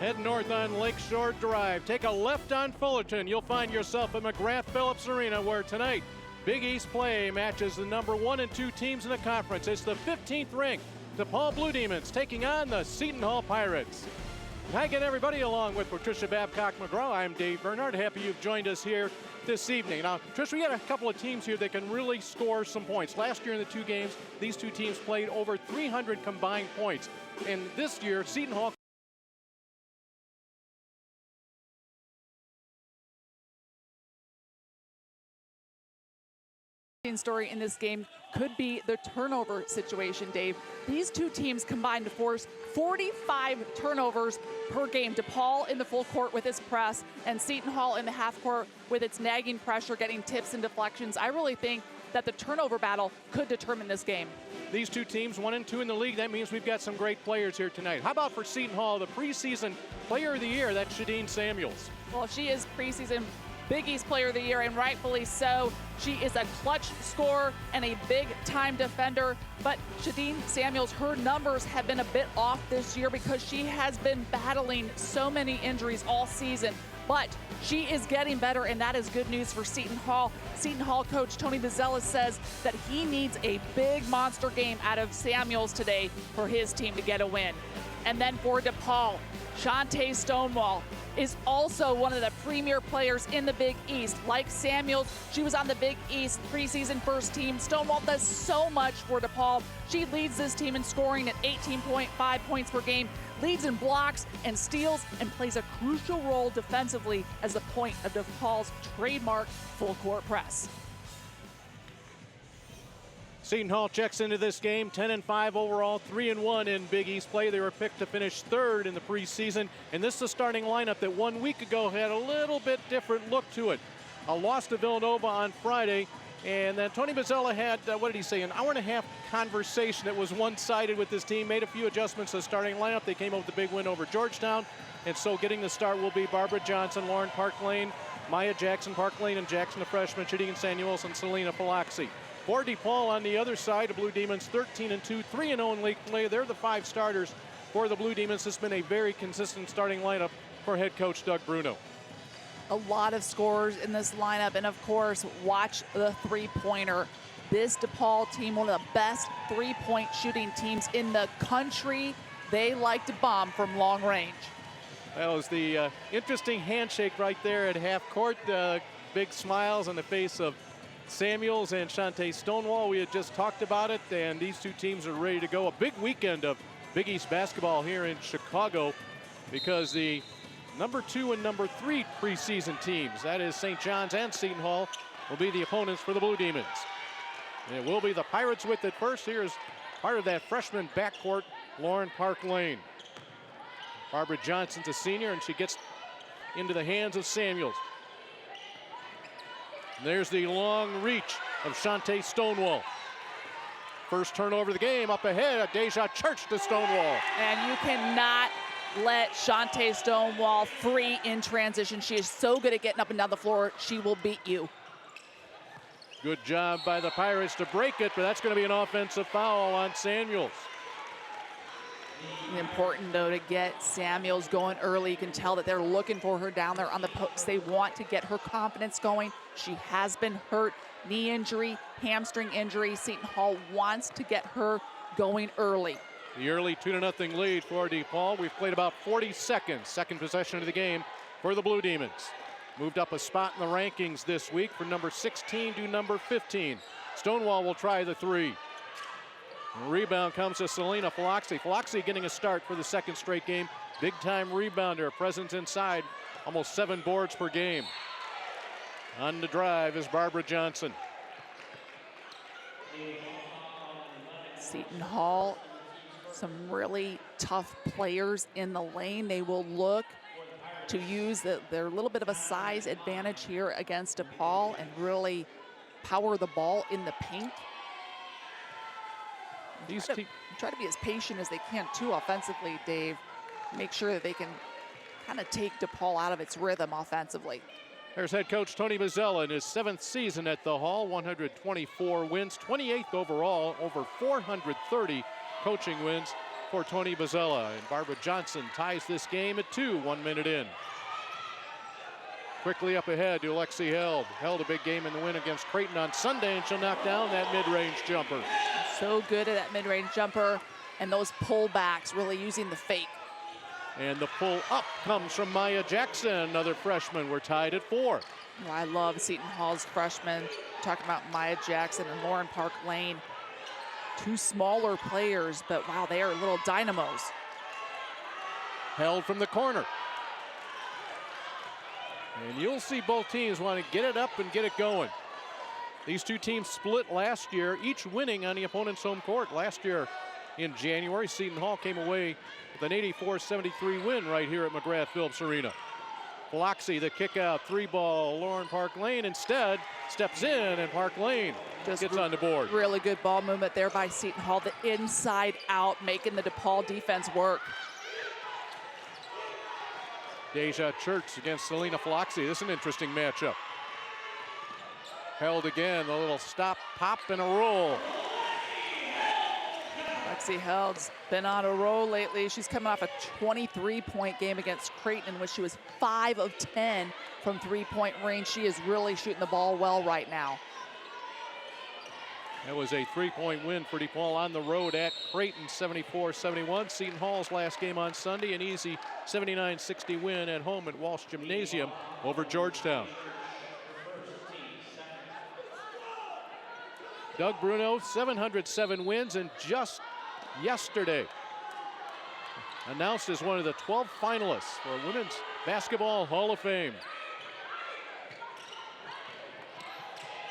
Head north on Lakeshore Drive. Take a left on Fullerton. You'll find yourself at McGrath-Phillips Arena, where tonight Big East play matches the number 1 and 2 teams in the conference. It's the 15th ranked DePaul Blue Demons taking on the Seton Hall Pirates. Hi again, everybody, along with Patricia Babcock-McGraw. I'm Dave Bernard. Happy you've joined us here this evening. Now, Trish, we got a couple of teams here that can really score some points. Last year in the 2 games, these 2 teams played over 300 combined points. And this year, Seton Hall story in this game could be the turnover situation, Dave. These 2 teams combined to force 45 turnovers per game. DePaul in the full court with its press, and Seton Hall in the half court with its nagging pressure, getting tips and deflections. I really think that the turnover battle could determine this game. These 2 teams, 1 and 2 in the league. That means we've got some great players here tonight. How about for Seton Hall, the preseason player of the year? That's Shadeen Samuels. Well, she is preseason Big East Player of the Year, and rightfully so. She is a clutch scorer and a big-time defender. But Shadeen Samuels, her numbers have been a bit off this year because she has been battling so many injuries all season. But she is getting better, and that is good news for Seton Hall. Seton Hall coach Tony Bozzella says that he needs a big monster game out of Samuels today for his team to get a win. And then for DePaul, Shantae Stonewall is also one of the premier players in the Big East. Like Samuels, she was on the Big East preseason first team. Stonewall does so much for DePaul. She leads this team in scoring at 18.5 points per game, leads in blocks and steals, and plays a crucial role defensively as the point of DePaul's trademark full court press. Seton Hall checks into this game 10-5 overall, 3-1 in Big East play. They were picked to finish 3rd in the preseason, and this is a starting lineup that 1 week ago had a little bit different look to it. A loss to Villanova on Friday, and then Tony Bozzella had, what did he say, an hour-and-a-half conversation that was one-sided with this team, made a few adjustments to the starting lineup. They came up with a big win over Georgetown, and so getting the start will be Barbara Johnson, Lauren Park-Lane, Maya Jackson Park-Lane, and Jackson, the freshman, Shadeen Samuels, and Selena Falaxi. For DePaul on the other side, the Blue Demons 13-2, 3-0 in league play. They're the 5 starters for the Blue Demons. This has been a very consistent starting lineup for head coach Doug Bruno. A lot of scorers in this lineup, and of course, watch the three-pointer. This DePaul team, one of the best three-point shooting teams in the country. They like to bomb from long range. That was the interesting handshake right there at half court. Big smiles on the face of Samuels and Shantae Stonewall. We had just talked about it, and these 2 teams are ready to go. A big weekend of Big East basketball here in Chicago, because the number 2 and number 3 preseason teams, that is St. John's and Seton Hall, will be the opponents for the Blue Demons. And it will be the Pirates with it first. Here's part of that freshman backcourt, Lauren Park-Lane. Barbara Johnson's a senior, and she gets into the hands of Samuels. There's the long reach of Shantae Stonewall. First turnover of the game, up ahead, Deja Church to Stonewall. And you cannot let Shantae Stonewall free in transition. She is so good at getting up and down the floor, she will beat you. Good job by the Pirates to break it, but that's going to be an offensive foul on Samuels. Important, though, to get Samuels going early. You can tell that they're looking for her down there on the post. They want to get her confidence going. She has been hurt, knee injury, hamstring injury. Seton Hall wants to get her going early. The early 2-0 lead for DePaul. We've played about 40 seconds. Second possession of the game for the Blue Demons. Moved up a spot in the rankings this week from number 16 to number 15. Stonewall will try the 3. The rebound comes to Selena Falaxi. Falaxi getting a start for the 2nd straight game. Big-time rebounder, presence inside, almost 7 boards per game. On the drive is Barbara Johnson. Seton Hall, some really tough players in the lane. They will look to use their little bit of a size advantage here against DePaul and really power the ball in the paint. Try to be as patient as they can too offensively, Dave. Make sure that they can kind of take DePaul out of its rhythm offensively. There's head coach Tony Bozzella in his 7th season at the Hall, 124 wins, 28th overall, over 430 coaching wins. for Tony Bozzella. And Barbara Johnson ties this game at 2, 1 minute in. Quickly up ahead to Alexi Held. Held a big game in the win against Creighton on Sunday, and she'll knock down that mid-range jumper. So good at that mid-range jumper and those pullbacks, really using the fake. And the pull up comes from Maya Jackson, another freshman. We're tied at 4. Oh, I love Seton Hall's freshmen. Talking about Maya Jackson and Lauren Park Lane. 2 smaller players, but wow, they are little dynamos. Held from the corner. And you'll see both teams want to get it up and get it going. These two teams split last year, each winning on the opponent's home court. Last year in January, Seton Hall came away with an 84-73 win right here at McGrath-Phillips Arena. Biloxi, the kick out, 3-ball. Lauren Park Lane instead steps in, and Park Lane gets on the board. Really good ball movement there by Seton Hall. The inside out, making the DePaul defense work. Deja Church against Selena Biloxi. This is an interesting matchup. Held again, a little stop, pop, and a roll. Lexi Held's been on a roll lately. She's coming off a 23-point game against Creighton, in which she was 5 of 10 from 3-point range. She is really shooting the ball well right now. That was a 3-point win for DePaul on the road at Creighton, 74-71. Seton Hall's last game on Sunday, an easy 79-60 win at home at Walsh Gymnasium over Georgetown. Doug Bruno, 707 wins, and just yesterday announced as one of the 12 finalists for Women's Basketball Hall of Fame.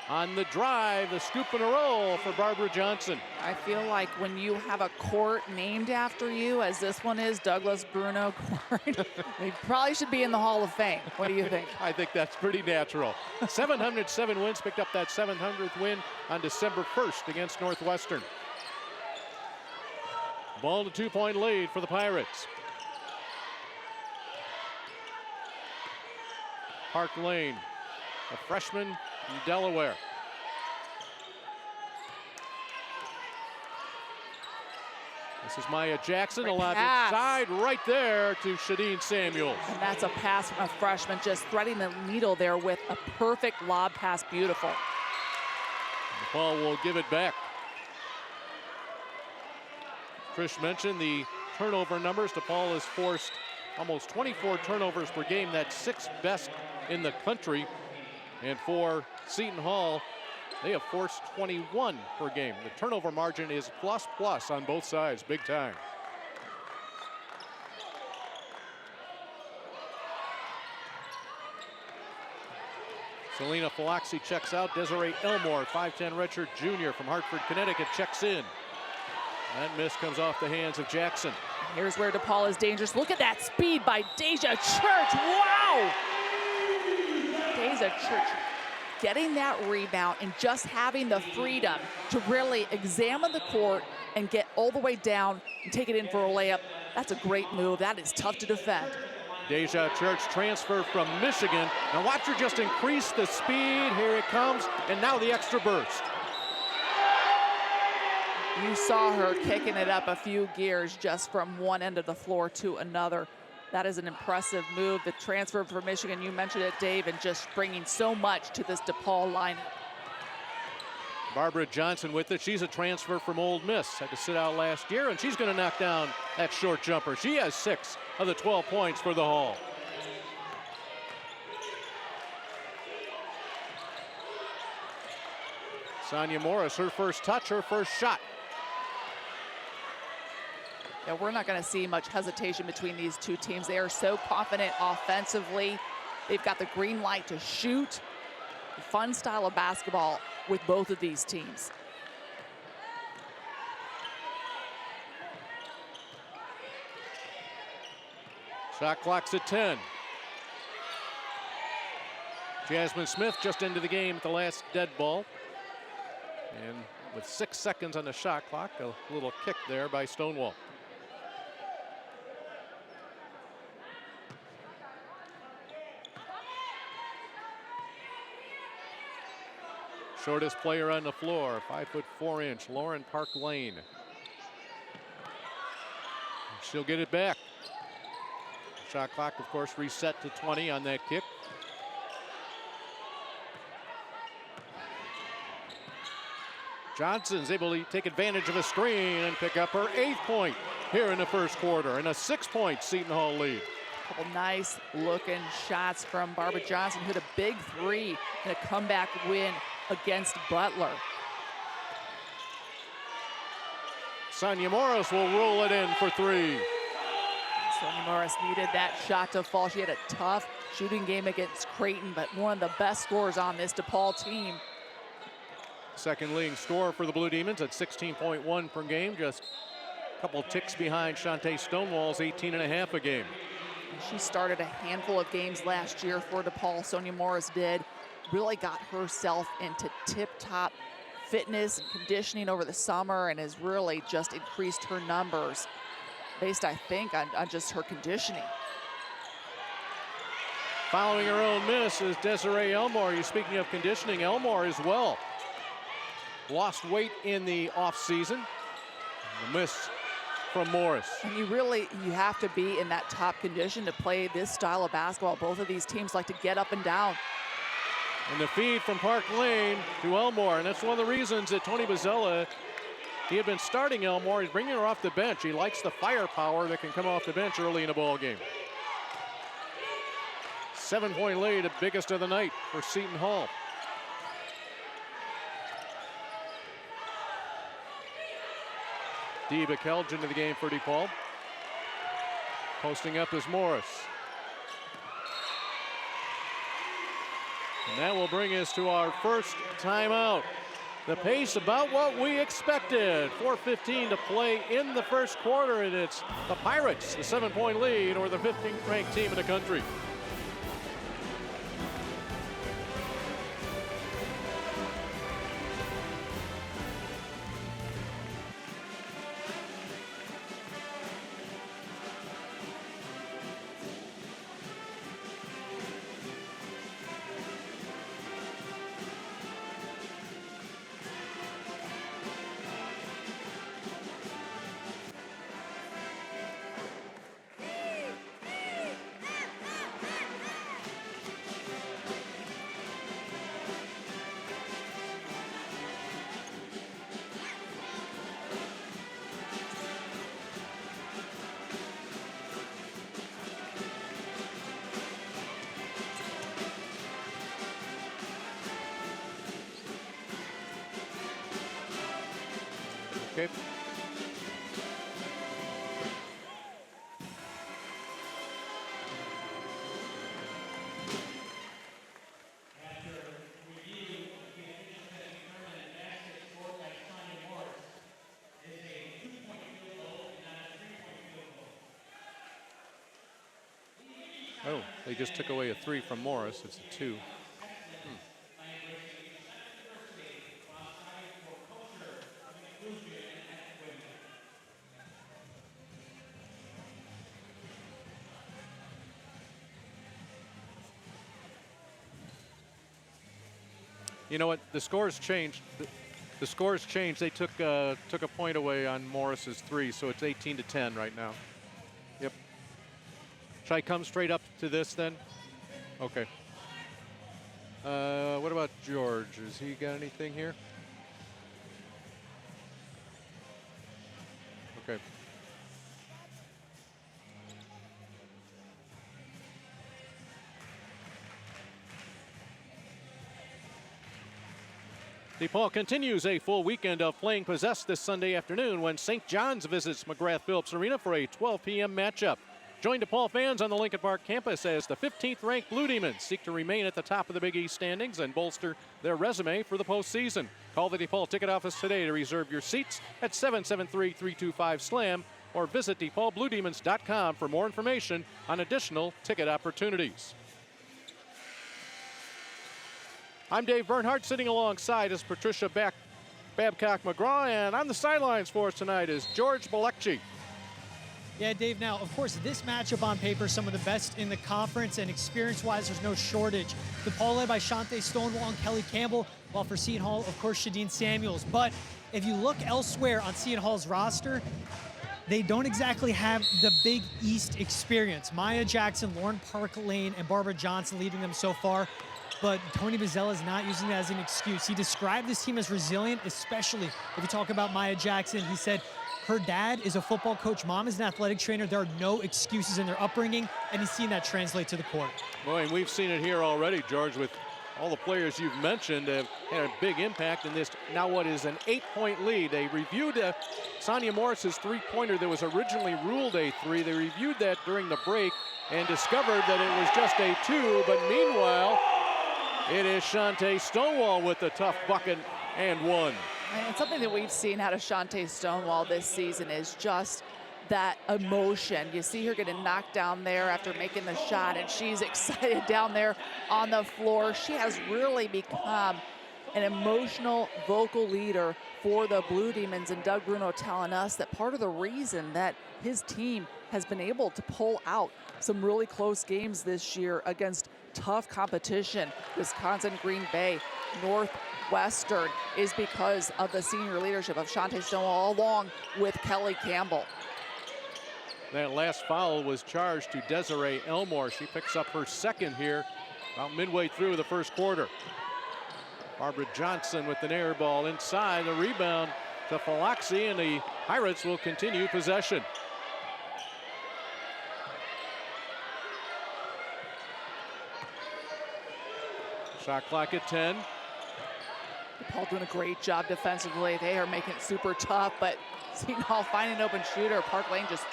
On the drive, the scoop and a roll for Barbara Johnson. I feel like when you have a court named after you, as this one is, Douglas Bruno Court, they probably should be in the Hall of Fame. What do you think? I think that's pretty natural. 707 wins, picked up that 700th win on December 1st against Northwestern. Ball to 2-point lead for the Pirates. Park Lane, a freshman from Delaware. This is Maya Jackson, allowed inside right there to Shadeen Samuels. And that's a pass from a freshman, just threading the needle there with a perfect lob pass. Beautiful. DePaul will give it back. Trish mentioned the turnover numbers. DePaul has forced almost 24 turnovers per game. That's 6th best in the country. And for Seton Hall, they have forced 21 per game. The turnover margin is plus on both sides, big time. Selena Biloxi checks out. Desiree Elmore, 5'10" redshirt junior from Hartford, Connecticut, checks in. That miss comes off the hands of Jackson. Here's where DePaul is dangerous. Look at that speed by Deja Church. Wow! Deja Church getting that rebound and just having the freedom to really examine the court and get all the way down and take it in for a layup. That's a great move. That is tough to defend. Deja Church transfer from Michigan. Now watch her just increase the speed. Here it comes, and now the extra burst. You saw her kicking it up a few gears just from one end of the floor to another. That is an impressive move. The transfer from Michigan, you mentioned it, Dave, and just bringing so much to this DePaul lineup. Barbara Johnson with it. She's a transfer from Ole Miss. Had to sit out last year, and she's going to knock down that short jumper. She has 6 of the 12 points for the Hall. Sonia Morris, her first touch, her first shot. Yeah, we're not going to see much hesitation between these two teams. They are so confident offensively. They've got the green light to shoot. A fun style of basketball with both of these teams. Shot clock's at 10. Jasmine Smith just into the game at the last dead ball. And with 6 seconds on the shot clock, a little kick there by Stonewall. Shortest player on the floor, 5'4" Lauren Park Lane. He'll get it back. Shot clock, of course, reset to 20 on that kick. Johnson's able to take advantage of a screen and pick up her 8th point here in the first quarter, and a 6-point Seton Hall lead. Couple nice looking shots from Barbara Johnson, who hit a big 3 in a comeback win against Butler. Sonia Morris will roll it in for 3. Sonia Morris needed that shot to fall. She had a tough shooting game against Creighton, but one of the best scorers on this DePaul team. Second leading scorer for the Blue Demons at 16.1 per game, just a couple ticks behind Shantae Stonewall's 18.5 a game. She started a handful of games last year for DePaul. Sonia Morris did. Really got herself into tip-top fitness and conditioning over the summer and has really just increased her numbers based, I think, on just her conditioning. Following her own miss is Desiree Elmore. You're speaking of conditioning, Elmore as well. Lost weight in the offseason. The miss from Morris. And you have to be in that top condition to play this style of basketball. Both of these teams like to get up and down. And the feed from Park Lane to Elmore, and that's one of the reasons that Tony Bozzella, he had been starting Elmore. He's bringing her off the bench. He likes the firepower that can come off the bench early in a ball game. 7-point lead, the biggest of the night for Seton Hall. Deba Kelge into the game for DePaul. Posting up is Morris. And that will bring us to our first timeout. The pace about what we expected. 4:15 to play in the first quarter, and it's the Pirates, the 7-point lead, or the 15th ranked team in the country. Okay. Oh, they just took away a 3 from Morris. It's a 2. You know what? The scores changed. The scores changed. They took a point away on Morris's 3, so it's 18-10 right now. Yep. Should I come straight up to this then? Okay. What about George? Has he got anything here? Okay. DePaul continues a full weekend of playing possessed this Sunday afternoon when St. John's visits McGrath-Phillips Arena for a 12 p.m. matchup. Join DePaul fans on the Lincoln Park campus as the 15th ranked Blue Demons seek to remain at the top of the Big East standings and bolster their resume for the postseason. Call the DePaul ticket office today to reserve your seats at 773-325-SLAM or visit DePaulBlueDemons.com for more information on additional ticket opportunities. I'm Dave Bernhardt, sitting alongside is Patricia Babcock-McGraw, and on the sidelines for us tonight is George Bilecki. Yeah, Dave, now, of course, this matchup on paper, some of the best in the conference, and experience-wise, there's no shortage. DePaul led by Shantae Stonewall and Kelly Campbell, while for Seton Hall, of course, Shadeen Samuels. But if you look elsewhere on Seton Hall's roster, they don't exactly have the Big East experience. Maya Jackson, Lauren Park Lane, and Barbara Johnson leading them so far. But Tony Bozzella is not using that as an excuse. He described this team as resilient, especially if you talk about Maya Jackson. He said her dad is a football coach, mom is an athletic trainer. There are no excuses in their upbringing, and he's seen that translate to the court. Boy, and we've seen it here already, George, with all the players you've mentioned have had a big impact in this. Now what is an 8-point lead. They reviewed Sonia Morris's three-pointer that was originally ruled a 3. They reviewed that during the break and discovered that it was just a 2. But meanwhile, it is Shantae Stonewall with the tough bucket and 1. And something that we've seen out of Shantae Stonewall this season is just that emotion. You see her getting knocked down there after making the shot, and she's excited down there on the floor. She has really become an emotional vocal leader for the Blue Demons, and Doug Bruno telling us that part of the reason that his team has been able to pull out some really close games this year against tough competition, Wisconsin, Green Bay, Northwestern, is because of the senior leadership of Shantae Stonewall along with Kelly Campbell. That last foul was charged to Desiree Elmore. She picks up her second here about midway through the first quarter. Barbara Johnson with an air ball inside. The rebound to Falaxi, and the Pirates will continue possession. Shot clock at 10. DePaul doing a great job defensively. They are making it super tough, but Seton Hall finding an open shooter. Park Lane just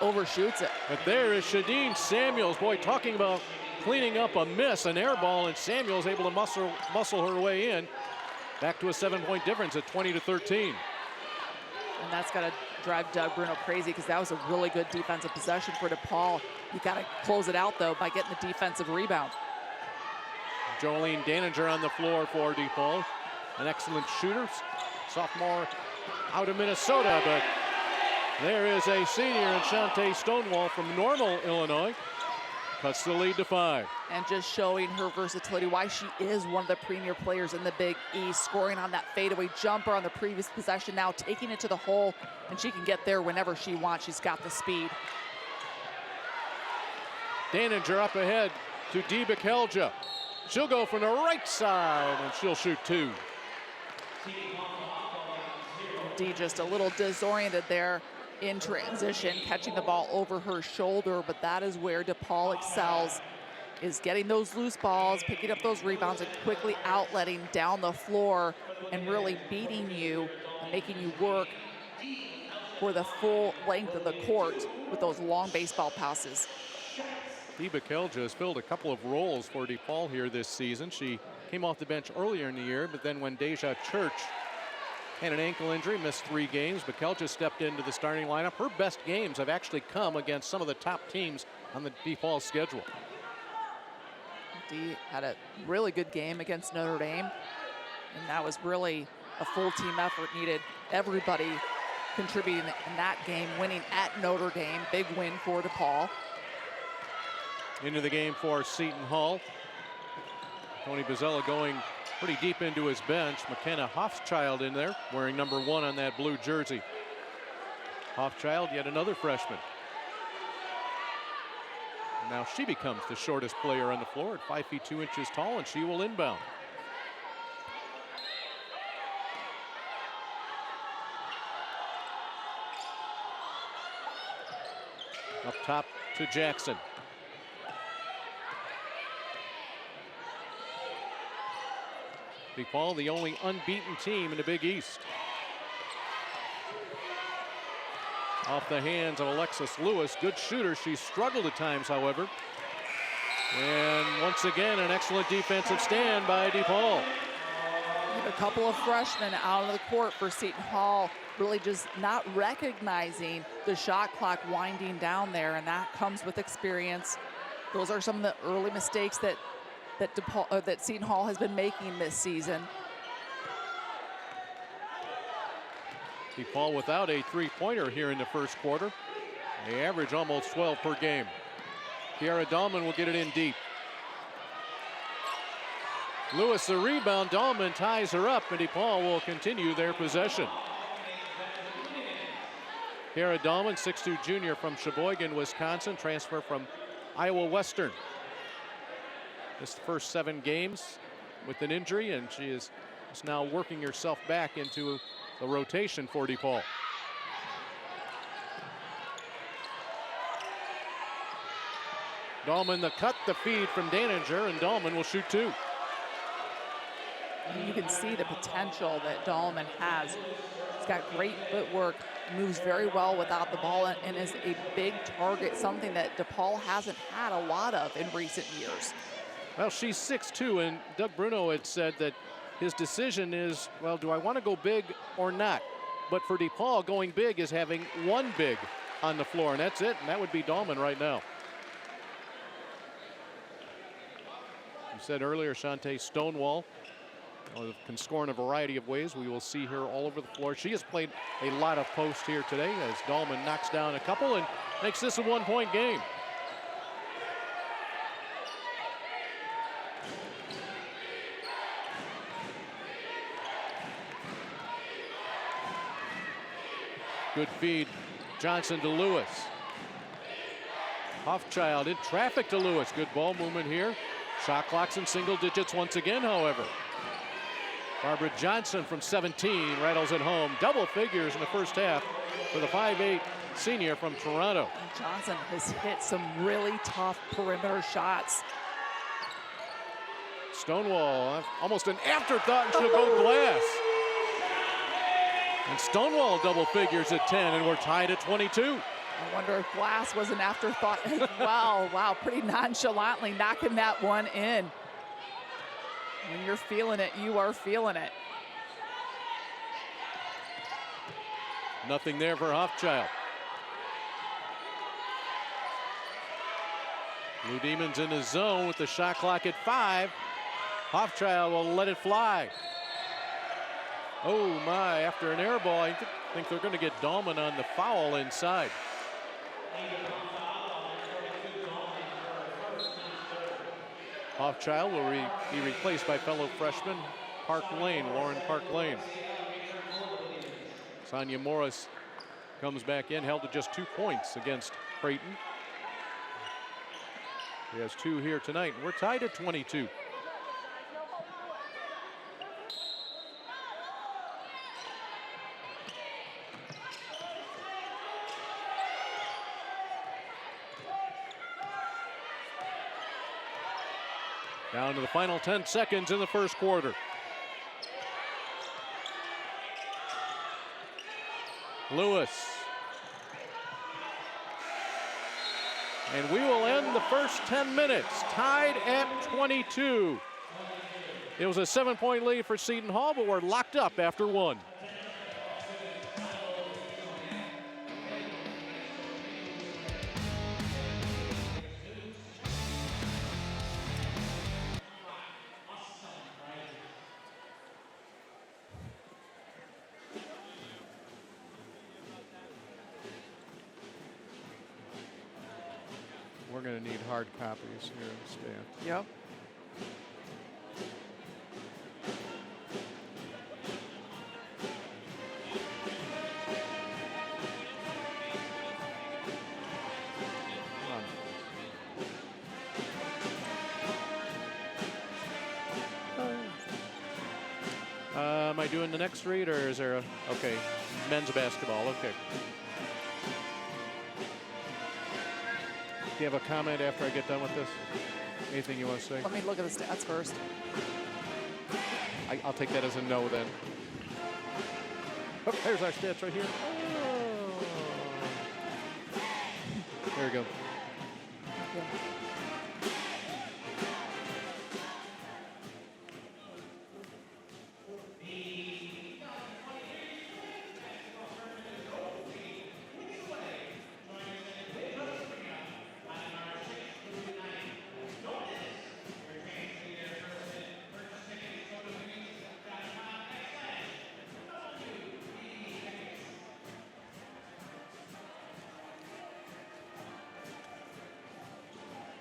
overshoots it. But there is Shadeen Samuels. Boy, talking about cleaning up a miss, an air ball, and Samuels able to muscle her way in. Back to a 7-point difference at 20-13. And that's got to drive Doug Bruno crazy, because that was a really good defensive possession for DePaul. You got to close it out, though, by getting the defensive rebound. Jolene Daninger on the floor for DePaul. An excellent shooter, sophomore out of Minnesota, but there is a senior in Shantae Stonewall from Normal, Illinois. Cuts the lead to 5. And just showing her versatility, why she is one of the premier players in the Big East, scoring on that fadeaway jumper on the previous possession, now taking it to the hole, and she can get there whenever she wants. She's got the speed. Daninger up ahead to Dee Bekelja. She'll go from the right side, and she'll shoot 2. Dee just a little disoriented there in transition, catching the ball over her shoulder, but that is where DePaul excels, is getting those loose balls, picking up those rebounds, and quickly outletting down the floor and really beating you and making you work for the full length of the court with those long baseball passes. Dee Bekelja has filled a couple of roles for DePaul here this season. She came off the bench earlier in the year, but then when Deja Church had an ankle injury, missed 3 games, Bekelja stepped into the starting lineup. Her best games have actually come against some of the top teams on the DePaul schedule. Dee had a really good game against Notre Dame, and that was really a full team effort. Needed everybody contributing in that game, winning at Notre Dame. Big win for DePaul. Into the game for Seton Hall. Tony Bozzella going pretty deep into his bench. McKenna Hoffschild in there, wearing number 1 on that blue jersey. Hoffschild, yet another freshman. Now she becomes the shortest player on the floor at 5 feet 2 inches tall, and she will inbound. Up top to Jackson. DePaul, the only unbeaten team in the Big East. Off the hands of Alexis Lewis. Good shooter. She struggled at times, however. And once again, an excellent defensive stand by DePaul. A couple of freshmen out of the court for Seton Hall, really just not recognizing the shot clock winding down there, and that comes with experience. Those are some of the early mistakes that Seton Hall has been making this season. DePaul without a 3-pointer here in the first quarter. They average almost 12 per game. Kiara Dahlman will get it in deep. Lewis the rebound. Dahlman ties her up, and DePaul will continue their possession. Kara Dahlman, 6'2" junior from Sheboygan, Wisconsin, transfer from Iowa Western. This first 7 games with an injury, and she is now working herself back into the rotation for DePaul. Dahlman the cut, the feed from Daninger, and Dahlman will shoot 2. You can see the potential that Dahlman has. He's got great footwork, moves very well without the ball, and is a big target, something that DePaul hasn't had a lot of in recent years. Well, she's 6'2", and Doug Bruno had said that his decision is, well, do I want to go big or not? But for DePaul, going big is having one big on the floor, and that's it, and that would be Dahlman right now. You said earlier, Shantae Stonewall can score in a variety of ways. We will see her all over the floor. She has played a lot of post here today as Dahlman knocks down a couple and makes this a 1-point game. Good feed. Johnson to Lewis. Hoffchild in traffic to Lewis. Good ball movement here. Shot clock's in single digits once again, however. Barbara Johnson from 17 rattles it home. Double figures in the first half for the 5'8" senior from Toronto. And Johnson has hit some really tough perimeter shots. Stonewall, almost an afterthought, and she'll go glass. And Stonewall double figures at 10, and we're tied at 22. I wonder if glass was an afterthought as well. Wow, pretty nonchalantly knocking that one in. When you're feeling it, you are feeling it. Nothing there for Hoffchild. Blue Demons in the zone with the shot clock at 5. Hoffchild will let it fly. Oh my, after an air ball, I think they're going to get Dahlman on the foul inside. Hoffchild will be replaced by fellow freshman Lauren Park Lane. Sonia Morris comes back in, held to just 2 points against Creighton. He has 2 here tonight. We're tied at 22. Down to the final 10 seconds in the first quarter. Lewis. And we will end the first 10 minutes tied at 22. It was a 7-point lead for Seton Hall, but we're locked up after 1. We're going to need hard copies here stamped. Yep. Am I doing the next read, or is there a, okay, men's basketball, okay. Do you have a comment after I get done with this? Anything you want to say? Let me look at the stats first. I'll take that as a no then. Oh, there's our stats right here. Oh. There we go. Yeah.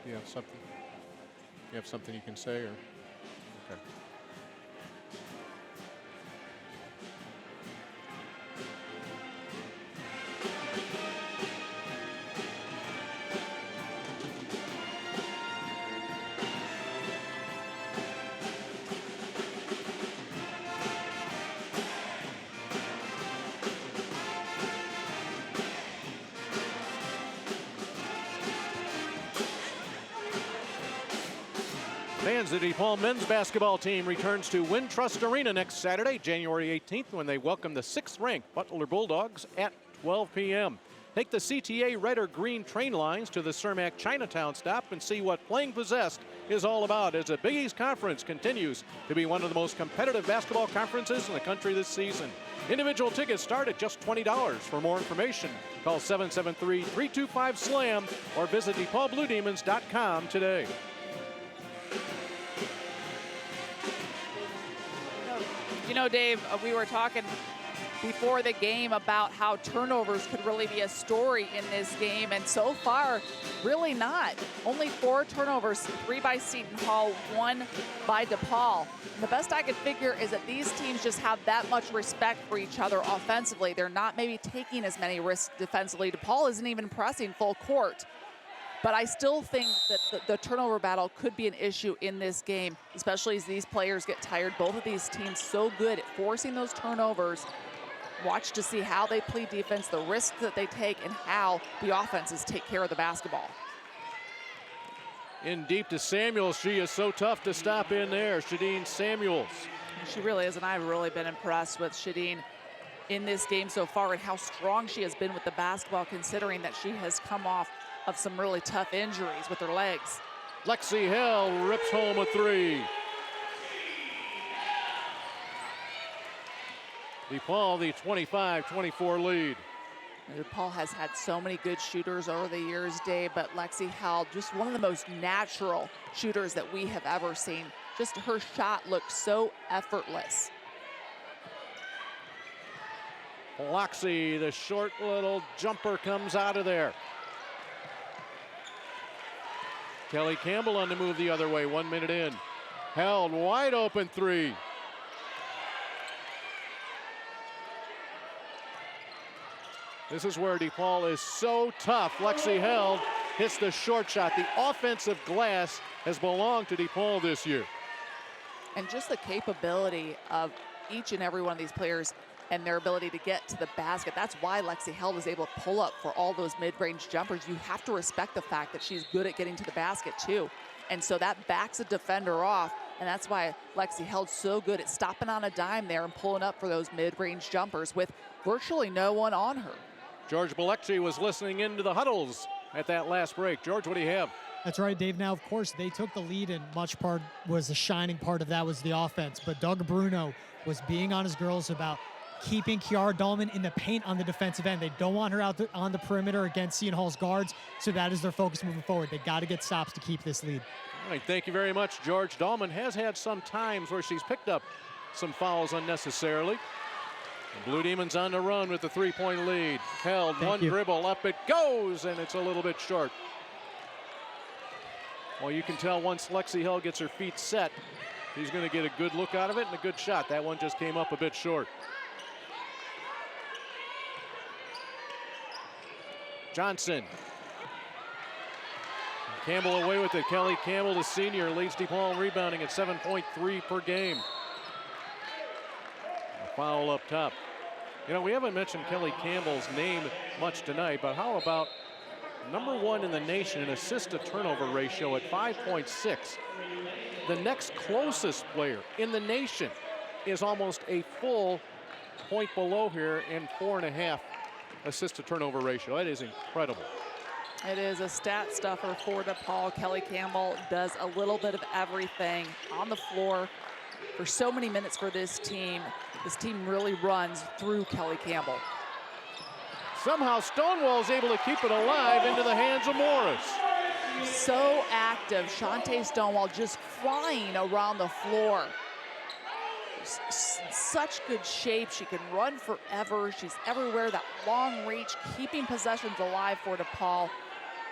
You have something? You have something you can say, or? Okay. Fans, the DePaul men's basketball team returns to Wintrust Arena next Saturday, January 18th, when they welcome the 6th-ranked Butler Bulldogs at 12 p.m. Take the CTA red or green train lines to the Cermak Chinatown stop and see what playing possessed is all about as the Big East Conference continues to be one of the most competitive basketball conferences in the country this season. Individual tickets start at just $20. For more information, call 773-325-SLAM or visit DePaulBlueDemons.com today. You know, Dave, we were talking before the game about how turnovers could really be a story in this game, and so far, really not. Only 4 turnovers, 3 by Seton Hall, 1 by DePaul. And the best I could figure is that these teams just have that much respect for each other offensively. They're not maybe taking as many risks defensively. DePaul isn't even pressing full court. But I still think that the turnover battle could be an issue in this game, especially as these players get tired. Both of these teams so good at forcing those turnovers. Watch to see how they play defense, the risks that they take, and how the offenses take care of the basketball. In deep to Samuels. She is so tough to stop in there. Shadeen Samuels. She really is, and I've really been impressed with Shadeen in this game so far and how strong she has been with the basketball, considering that she has come off of some really tough injuries with her legs. Lexi Hell rips home a 3. DePaul, the 25-24 lead. DePaul has had so many good shooters over the years, Dave, but Lexi Hell, just one of the most natural shooters that we have ever seen. Just her shot looks so effortless. Loxie, the short little jumper comes out of there. Kelly Campbell on the move the other way, 1 minute in. Held wide open 3. This is where DePaul is so tough. Lexi Held hits the short shot. The offensive glass has belonged to DePaul this year. And just the capability of each and every one of these players and their ability to get to the basket. That's why Lexi Held is able to pull up for all those mid-range jumpers. You have to respect the fact that she's good at getting to the basket too. And so that backs a defender off, and that's why Lexi Held's so good at stopping on a dime there and pulling up for those mid-range jumpers with virtually no one on her. George Bilecki was listening into the huddles at that last break. George, what do you have? That's right, Dave. Now, of course, they took the lead, and much part was the shining part of that was the offense. But Doug Bruno was being on his girls about keeping Kiara Dahlman in the paint on the defensive end. They don't want her out on the perimeter against Seton Hall's guards, so that is their focus moving forward. They got to get stops to keep this lead. All right, thank you very much, George. Dahlman has had some times where she's picked up some fouls unnecessarily. The Blue Demons on the run with the 3-point lead. Held, one dribble, up it goes, and it's a little bit short. Well, you can tell once Lexi Held gets her feet set, he's going to get a good look out of it and a good shot. That one just came up a bit short. Johnson. Campbell away with it. Kelly Campbell, the senior, leads DePaul in rebounding at 7.3 per game. A foul up top. You know, we haven't mentioned Kelly Campbell's name much tonight, but how about #1 in the nation in assist to turnover ratio at 5.6. The next closest player in the nation is almost a full point below here in 4.5 assist to turnover ratio. That is incredible. It is a stat stuffer for DePaul. Kelly Campbell does a little bit of everything on the floor for so many minutes for this team. This team really runs through Kelly Campbell. Somehow Stonewall is able to keep it alive into the hands of Morris. So active, Shantae Stonewall just flying around the floor. Such good shape, she can run forever. She's everywhere, that long reach, keeping possessions alive for DePaul.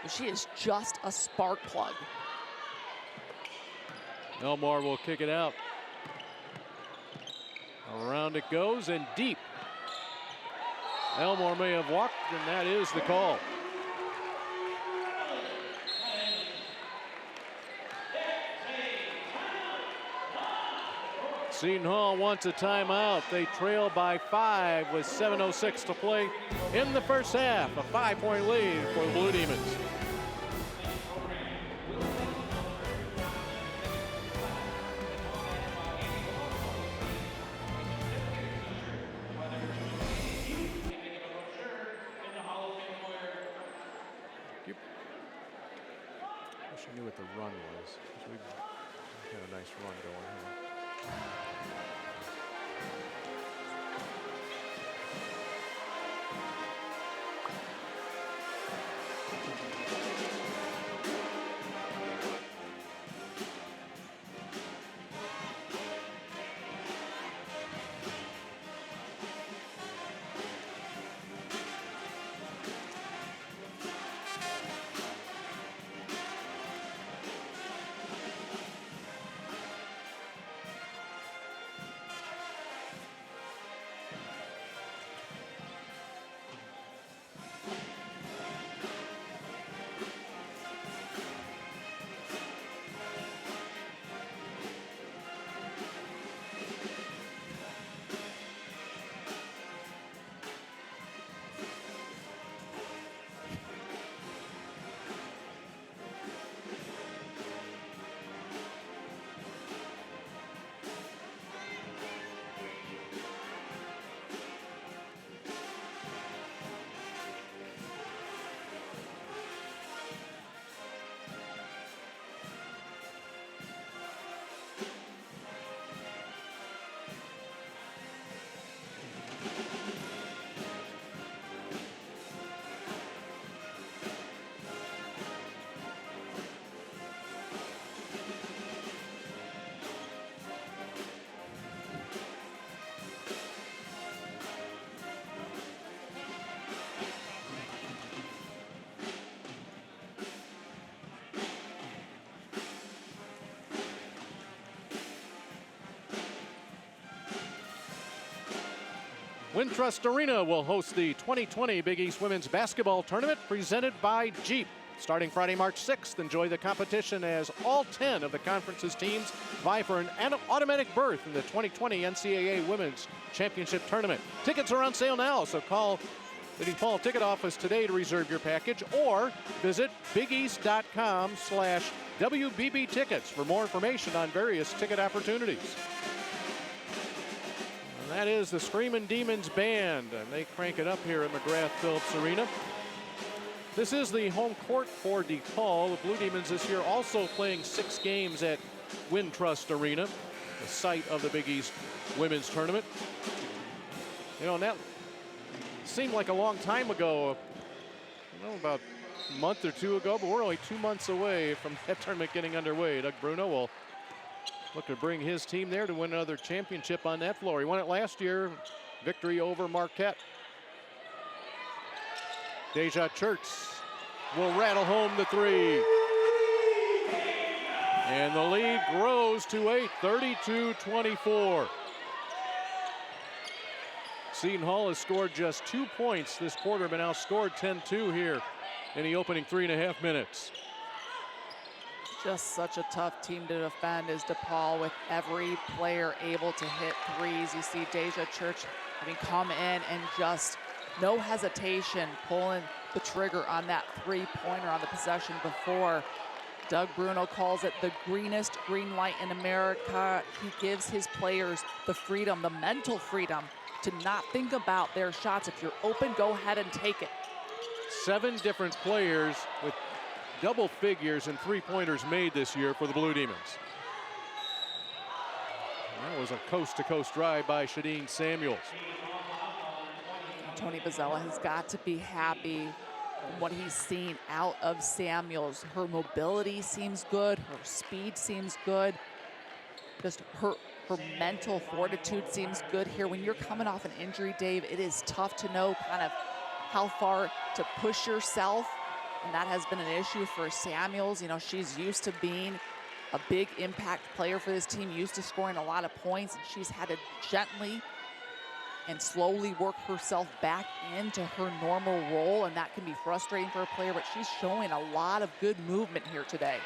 She is just a spark plug. Elmore will kick it out. Around it goes and deep. Elmore may have walked, and that is the call. Seton Hall wants a timeout. They trail by 5 with 7:06 to play in the first half. A 5-point lead for the Blue Demons. She knew what the run was. So we had a nice run going here. Wintrust Arena will host the 2020 Big East Women's Basketball Tournament presented by Jeep. Starting Friday, March 6th, enjoy the competition as all 10 of the conference's teams vie for an automatic berth in the 2020 NCAA Women's Championship Tournament. Tickets are on sale now, so call the DePaul ticket office today to reserve your package or visit bigeast.com/WBB tickets for more information on various ticket opportunities. And that is the Screamin' Demons Band, and they crank it up here at McGrath-Phillips Arena. This is the home court for DePaul. The Blue Demons this year also playing 6 games at Wintrust Arena, the site of the Big East Women's Tournament. You know, and that seemed like a long time ago, about a month or two ago, but we're only 2 months away from that tournament getting underway. Doug Bruno will look to bring his team there to win another championship on that floor. He won it last year, victory over Marquette. Deja Church will rattle home the 3. And the lead grows to 8, 32-24. Seton Hall has scored just 2 points this quarter, but now scored 10-2 here in the opening 3.5 minutes. Just such a tough team to defend is DePaul, with every player able to hit threes. You see Deja Church having come in and just no hesitation pulling the trigger on that 3-pointer on the possession before. Doug Bruno calls it the greenest green light in America. He gives his players the freedom, the mental freedom, to not think about their shots. If you're open, go ahead and take it. 7 different players with double figures and 3-pointers made this year for the Blue Demons. That was a coast-to-coast drive by Shadeen Samuels. Tony Bozzella has got to be happy with what he's seen out of Samuels. Her mobility seems good. Her speed seems good. Just her mental fortitude seems good here. When you're coming off an injury, Dave, it is tough to know kind of how far to push yourself. And that has been an issue for Samuels. You know, she's used to being a big impact player for this team, used to scoring a lot of points, and she's had to gently and slowly work herself back into her normal role, and that can be frustrating for a player, but she's showing a lot of good movement here today.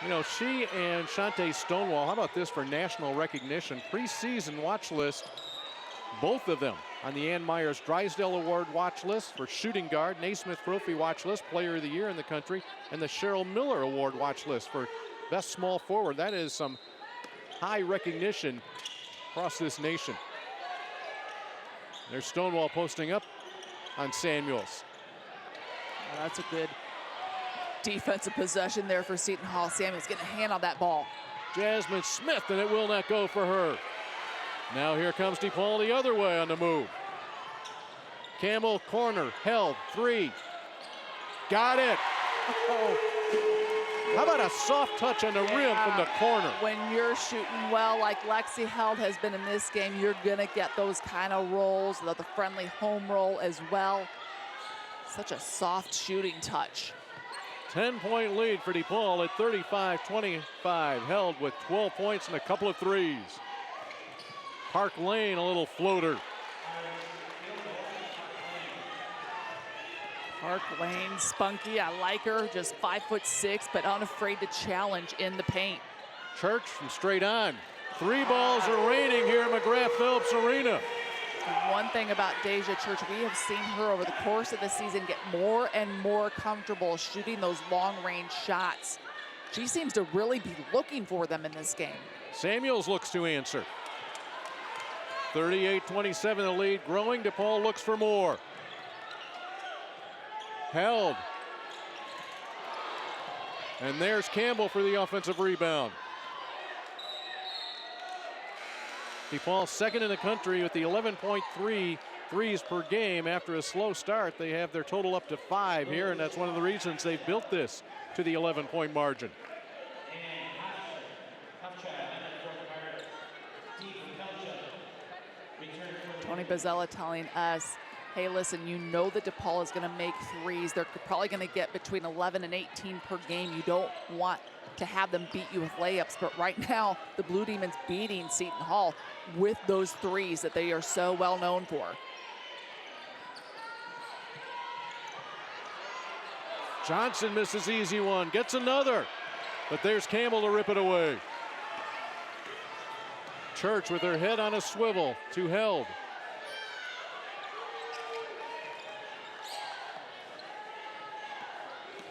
You know, she and Shantae Stonewall, how about this for national recognition? Preseason watch list, both of them on the Ann Myers Drysdale Award watch list for shooting guard, Naismith Trophy watch list, Player of the Year in the country, and the Cheryl Miller Award watch list for best small forward. That is some high recognition across this nation. There's Stonewall posting up on Samuels. Well, that's a good defensive possession there for Seton Hall. Samuels getting a hand on that ball. Jasmine Smith, and it will not go for her. Now here comes DePaul the other way on the move. Campbell, corner, held, 3. Got it. How about a soft touch on the rim from the corner? When you're shooting well, like Lexi Held has been in this game, you're gonna get those kind of rolls, the friendly home roll as well. Such a soft shooting touch. 10-point lead for DePaul at 35-25. Held with 12 points and a couple of threes. Park Lane, a little floater. Park Lane, spunky, I like her, just 5'6", but unafraid to challenge in the paint. Church from straight on. 3 balls are raining here at McGrath-Phillips Arena. And one thing about Deja Church, we have seen her over the course of the season get more and more comfortable shooting those long-range shots. She seems to really be looking for them in this game. Samuels looks to answer. 38-27 the lead growing. DePaul looks for more. Held. And there's Campbell for the offensive rebound. DePaul second in the country with the 11.3 threes per game. After a slow start, they have their total up to 5 here, and that's one of the reasons they've built this to the 11-point margin. Tony Bozzella telling us, hey, listen, you know that DePaul is going to make threes. They're probably going to get between 11 and 18 per game. You don't want to have them beat you with layups, but right now the Blue Demons beating Seton Hall with those threes that they are so well known for. Johnson misses easy one, gets another, but there's Campbell to rip it away. Church with her head on a swivel to Held.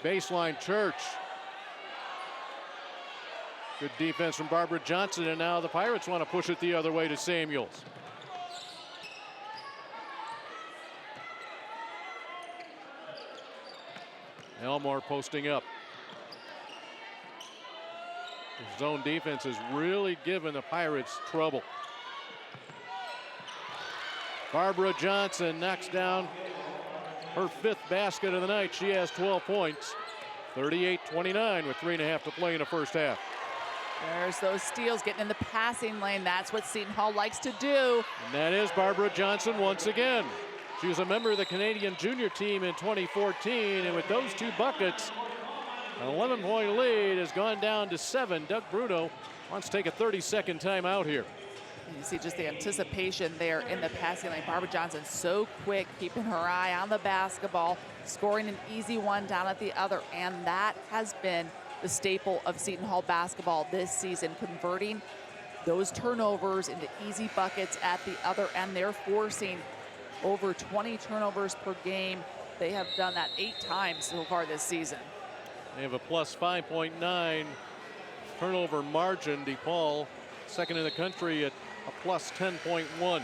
Baseline, Church. Good defense from Barbara Johnson, and now the Pirates want to push it the other way to Samuels. Elmore posting up. The zone defense has really given the Pirates trouble. Barbara Johnson knocks down her 5th basket of the night. She has 12 points. 38-29 with 3.5 to play in the first half. There's those steals getting in the passing lane. That's what Seton Hall likes to do. And that is Barbara Johnson once again. She was a member of the Canadian junior team in 2014, and with those 2 buckets, an 11-point lead has gone down to 7. Doug Bruno wants to take a 30-second timeout here. And you see just the anticipation there in the passing lane. Barbara Johnson so quick, keeping her eye on the basketball, scoring an easy one down at the other, and that has been the staple of Seton Hall basketball this season, converting those turnovers into easy buckets at the other end. They're forcing over 20 turnovers per game. They have done that 8 times so far this season. They have a plus 5.9 turnover margin. DePaul second in the country at a plus 10.1.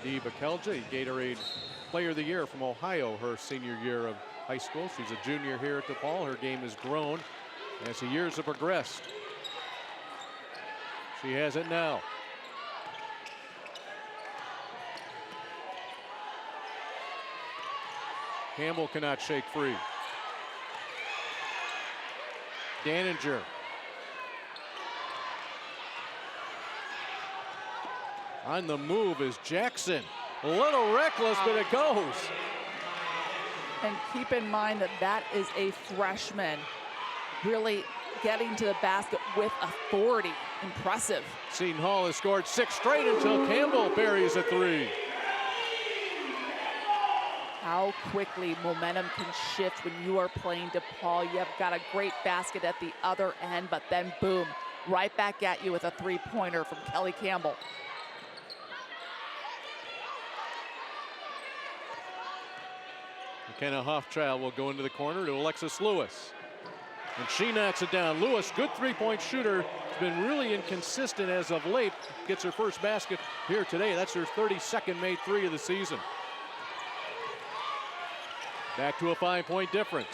Dee Bakelja, Gatorade Player of the Year from Ohio, her senior year of high school. She's a junior here at DePaul. Her game has grown as the years have progressed. She has it now. Campbell cannot shake free. Daninger. On the move is Jackson. A little reckless, but it goes. And keep in mind that that is a freshman really getting to the basket with authority. Impressive. Seton Hall has scored 6 straight until Campbell buries a 3. How quickly momentum can shift when you are playing DePaul. You have got a great basket at the other end, but then boom, right back at you with a 3-pointer from Kelly Campbell. McKenna Hoffchild will go into the corner to Alexis Lewis. And she knocks it down. Lewis, good three-point shooter. Has been really inconsistent as of late. Gets her first basket here today. That's her 32nd made three of the season. Back to a 5-point difference.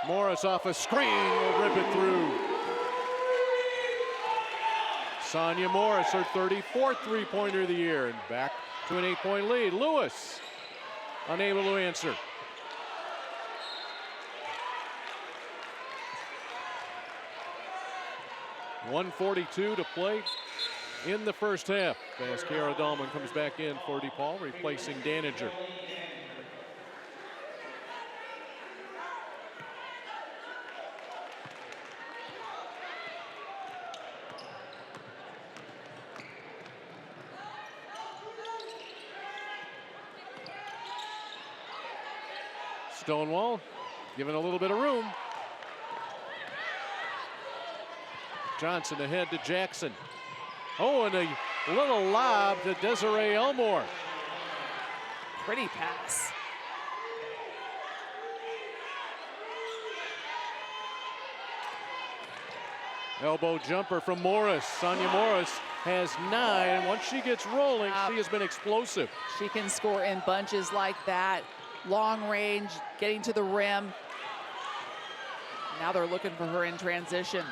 Morris off a screen will rip it through. Sonia Morris, her 34th three-pointer of the year, and back to an 8-point lead. Lewis, unable to answer. .142 to play in the first half as Kara Dahlman comes back in for DePaul, replacing Daniger. Stonewall given a little bit of room. Johnson ahead to Jackson. Oh, and a little lob to Desiree Elmore. Pretty pass. Elbow jumper from Morris. Sonia Morris has 9. Once she gets rolling, she has been explosive. She can score in bunches like that. Long range, getting to the rim. Now they're looking for her in transition.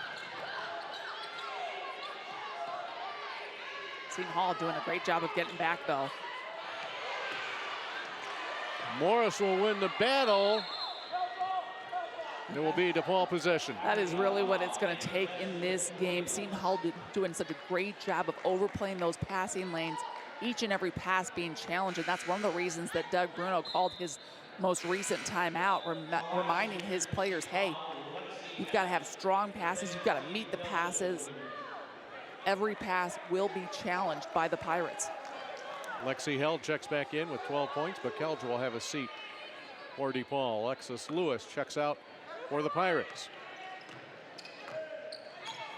Seton Hall doing a great job of getting back, though. Morris will win the battle. It will be DePaul possession. That is really what it's going to take in this game. Seton Hall doing such a great job of overplaying those passing lanes, each and every pass being challenged, and that's one of the reasons that Doug Bruno called his most recent timeout, reminding his players, hey, you've got to have strong passes, you've got to meet the passes. Every pass will be challenged by the Pirates. Lexi Held checks back in with 12 points, but Kelge will have a seat for DePaul. Alexis Lewis checks out for the Pirates.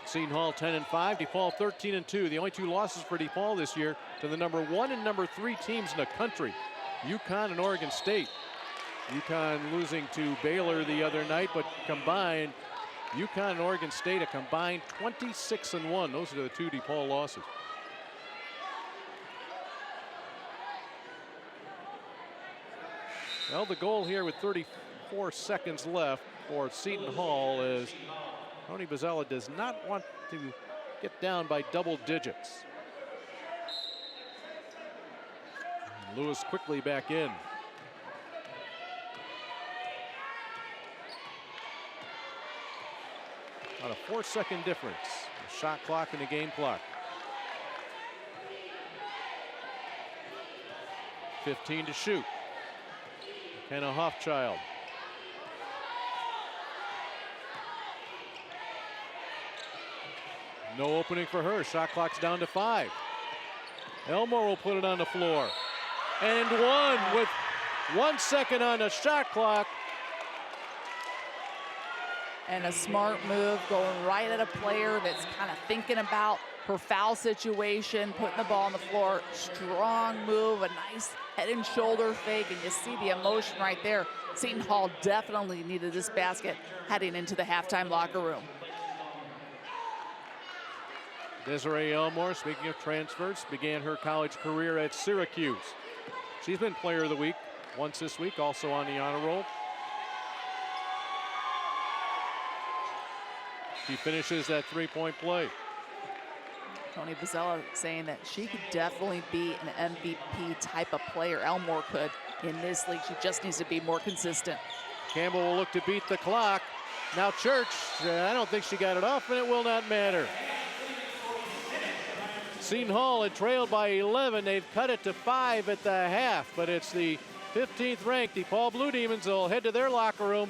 Seton Hall 10-5, DePaul 13-2. The only 2 losses for DePaul this year to the number 1 and number 3 teams in the country, UConn and Oregon State. UConn losing to Baylor the other night, but combined, UConn and Oregon State a combined 26-1. Those are the 2 DePaul losses. Well, the goal here with 34 seconds left for Seton Hall is Tony Bozzella does not want to get down by double digits. Lewis quickly back in. About a 4-second difference. The shot clock and the game clock. 15 to shoot. McKenna Hoffchild. No opening for her. Shot clock's down to 5. Elmore will put it on the floor. And one with 1 second on the shot clock. And a smart move, going right at a player that's kind of thinking about her foul situation, putting the ball on the floor. Strong move, a nice head and shoulder fake, and you see the emotion right there. Seton Hall definitely needed this basket heading into the halftime locker room. Desiree Elmore, speaking of transfers, began her college career at Syracuse. She's been player of the week once this week, also on the honor roll. She finishes that 3-point play. Tony Bozzella saying that she could definitely be an MVP type of player. Elmore could in this league. She just needs to be more consistent. Campbell will look to beat the clock. Now Church, I don't think she got it off, and it will not matter. Seton Hall had trailed by 11. They've cut it to 5 at the half, but it's the 15th ranked DePaul Blue Demons will head to their locker room,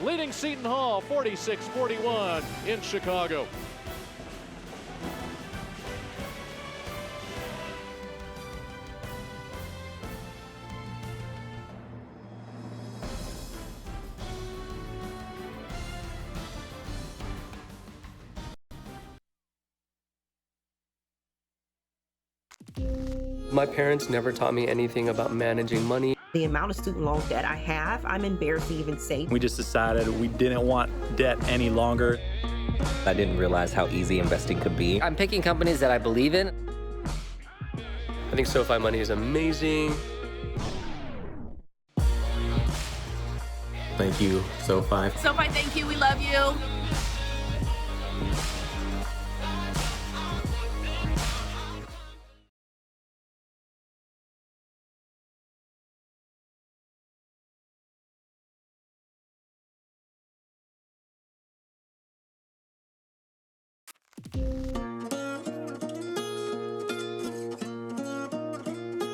leading Seton Hall 46-41 in Chicago. My parents never taught me anything about managing money. The amount of student loan debt I have, I'm embarrassed to even say. We just decided we didn't want debt any longer. I didn't realize how easy investing could be. I'm picking companies that I believe in. I think SoFi Money is amazing. Thank you, SoFi. SoFi, thank you. We love you.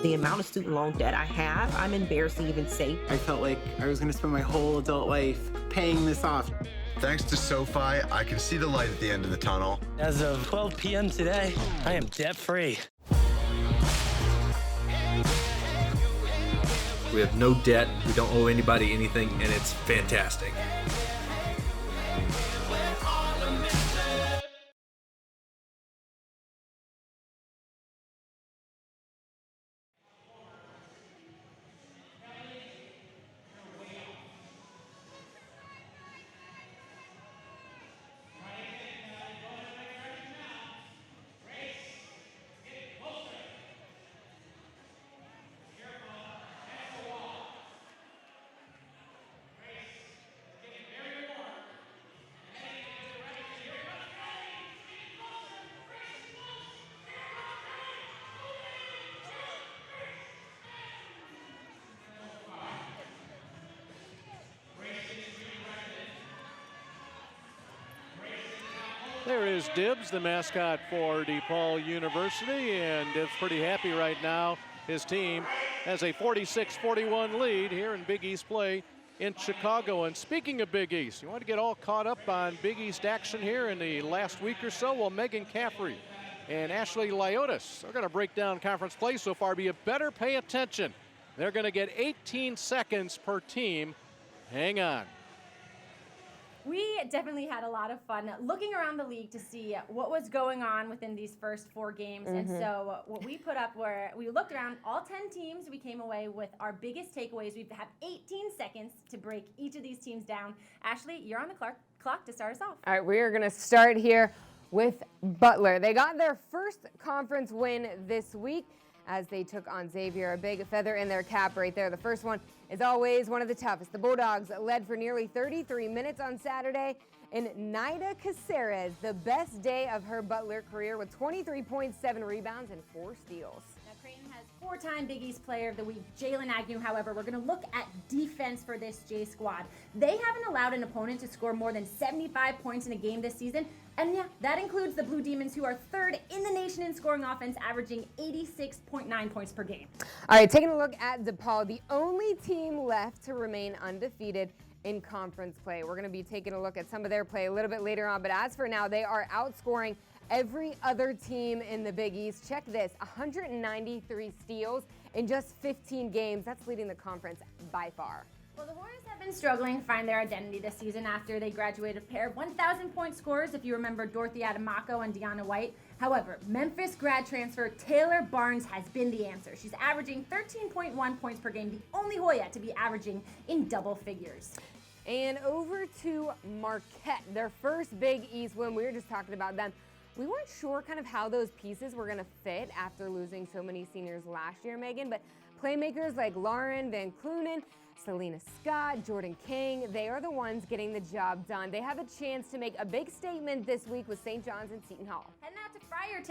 The amount of student loan debt I have, I'm embarrassed to even say. I felt like I was going to spend my whole adult life paying this off. Thanks to SoFi, I can see the light at the end of the tunnel. As of 12 p.m. today, I am debt-free. We have no debt, we don't owe anybody anything, and it's fantastic. There is Dibbs, the mascot for DePaul University, and Dibbs pretty happy right now. His team has a 46-41 lead here in Big East play in Chicago. And speaking of Big East, you want to get all caught up on Big East action here in the last week or so? Well, Megan Caffrey and Ashley Lyotis are going to break down conference play so far. But you better pay attention. They're going to get 18 seconds per team. Hang on. We definitely had a lot of fun looking around the league to see what was going on within these first 4 games. And so what we put up were, we looked around all 10 teams. We came away with our biggest takeaways. We have 18 seconds to break each of these teams down. Ashley, you're on the clock to start us off. All right, we are going to start here with Butler. They got their first conference win this week as they took on Xavier. A big feather in their cap right there. The first one is always one of the toughest. The Bulldogs led for nearly 33 minutes on Saturday, and Naida Caceres, the best day of her Butler career with 23.7 rebounds and 4 steals. Now, Creighton has 4-time Big East Player of the Week, Jalen Agnew. However, we're going to look at defense for this J squad. They haven't allowed an opponent to score more than 75 points in a game this season. And yeah, that includes the Blue Demons, who are 3rd in the nation in scoring offense, averaging 86.9 points per game. All right, taking a look at DePaul, the only team left to remain undefeated in conference play. We're going to be taking a look at some of their play a little bit later on, but as for now, they are outscoring every other team in the Big East. Check this, 193 steals in just 15 games. That's leading the conference by far. Well, the Warriors have been struggling to find their identity this season after they graduated a pair of 1,000-point scorers, if you remember Dorothy Adamako and Deanna White. However, Memphis grad transfer Taylor Barnes has been the answer. She's averaging 13.1 points per game, the only Hoya to be averaging in double figures. And over to Marquette, their first Big East win. We were just talking about them. We weren't sure kind of how those pieces were going to fit after losing so many seniors last year, Megan, but playmakers like Lauren Van Clunen, Selena Scott, Jordan King, they are the ones getting the job done. They have a chance to make a big statement this week with St. John's and Seton Hall. Heading out to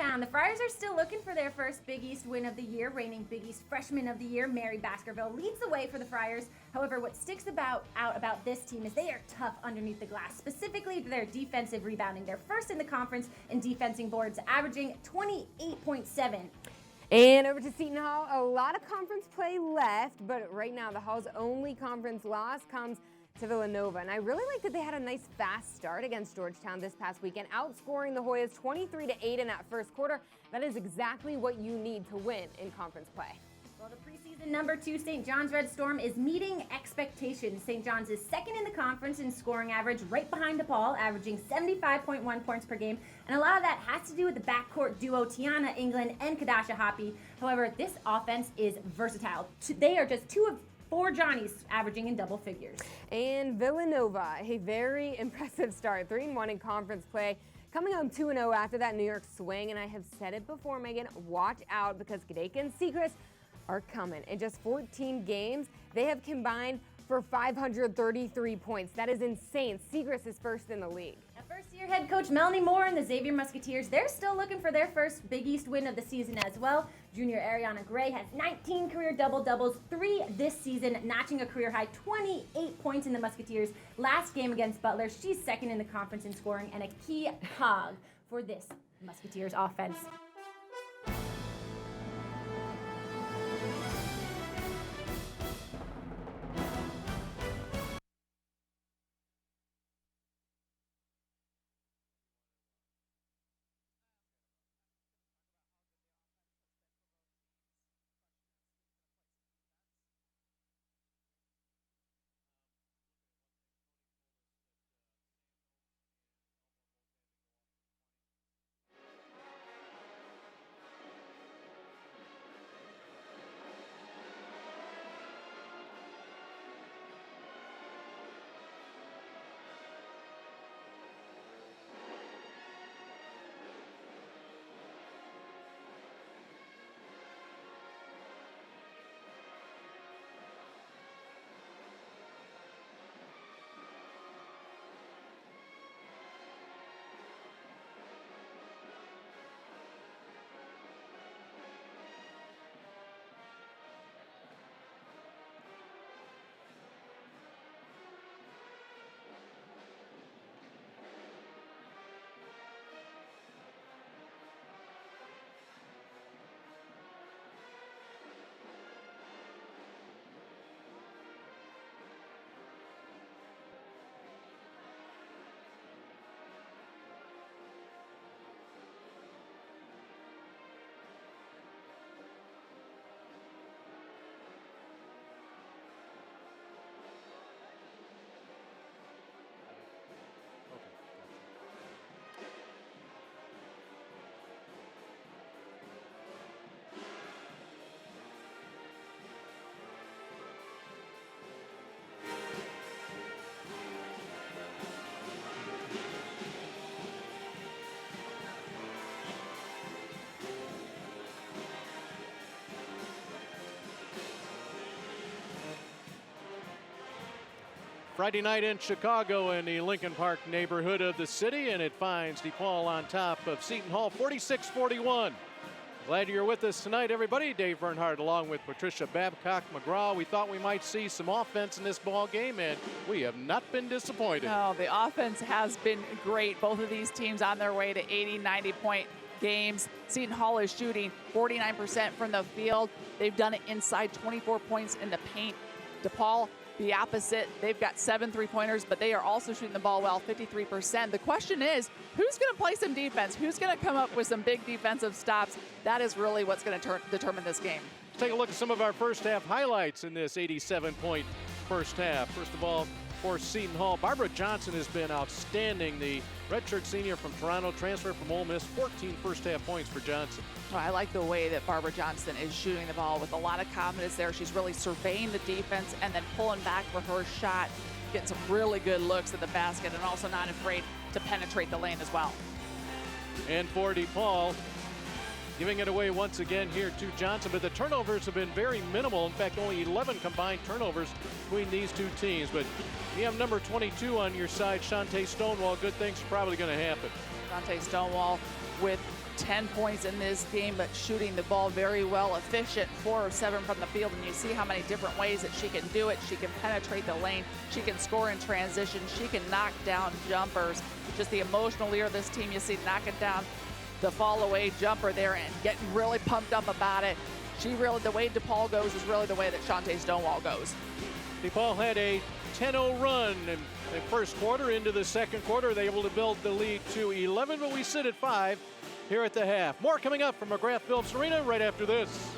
Friartown. The Friars are still looking for their first Big East win of the year. Reigning Big East Freshman of the Year, Mary Baskerville, leads the way for the Friars. However, what sticks out about this team is they are tough underneath the glass, specifically their defensive rebounding. They're first in the conference in defensing boards, averaging 28.7. And over to Seton Hall, a lot of conference play left, but right now the Hall's only conference loss comes to Villanova. And I really like that they had a nice fast start against Georgetown this past weekend, outscoring the Hoyas 23-8 in that first quarter. That is exactly what you need to win in conference play. Well, the preseason Number 2, St. John's Red Storm is meeting expectations. St. John's is second in the conference in scoring average, right behind DePaul, averaging 75.1 points per game. And a lot of that has to do with the backcourt duo Tiana England and Kadasha Hoppy. However, this offense is versatile. They are just 2 of 4 Johnnies averaging in double figures. And Villanova, a very impressive start, 3-1 in conference play. Coming home 2-0 after that New York swing. And I have said it before, Megan, watch out because Gdeka and Seacrest are coming. In just 14 games, they have combined for 533 points. That is insane. Seacrest is first in the league. First-year head coach Melanie Moore and the Xavier Musketeers, they're still looking for their first Big East win of the season as well. Junior Ariana Gray has 19 career double-doubles, 3 this season, notching a career high 28 points in the Musketeers. Last game against Butler, she's second in the conference in scoring and a key cog for this Musketeers offense. Friday night in Chicago in the Lincoln Park neighborhood of the city, and it finds DePaul on top of Seton Hall 46-41. Glad you're with us tonight, everybody. Dave Bernhardt along with Patricia Babcock-McGraw. We thought we might see some offense in this ball game, and we have not been disappointed. No, the offense has been great. Both of these teams on their way to 80, 90-point games. Seton Hall is shooting 49% from the field. They've done it inside, 24 points in the paint. DePaul, the opposite. They've got 7 three-pointers, but they are also shooting the ball well, 53%. The question is, who's going to play some defense? Who's going to come up with some big defensive stops? That is really what's going to determine this game. Let's take a look at some of our first half highlights in this 87-point first half. First of all, for Seton Hall, Barbara Johnson has been outstanding. The redshirt senior from Toronto, transferred from Ole Miss, 14 first half points for Johnson. Well, I like the way that Barbara Johnson is shooting the ball with a lot of confidence there. She's really surveying the defense and then pulling back for her shot, getting some really good looks at the basket, and also not afraid to penetrate the lane as well. And for DePaul, giving it away once again here to Johnson, but the turnovers have been very minimal. In fact, only 11 combined turnovers between these two teams. But you have number 22 on your side, Shantae Stonewall. Good things are probably going to happen. Shantae Stonewall with 10 points in this game, but shooting the ball very well, efficient, 4 of 7 from the field, and you see how many different ways that she can do it. She can penetrate the lane, she can score in transition, she can knock down jumpers. Just the emotional leader of this team, you see knocking down the fall away jumper there and getting really pumped up about it. She really, the way DePaul goes is really the way that Shantae Stonewall goes. DePaul had a 10-0 run in the first quarter. Into the second quarter, they were able to build the lead to 11, but we sit at 5 here at the half. More coming up from McGrath Phillips Arena right after this.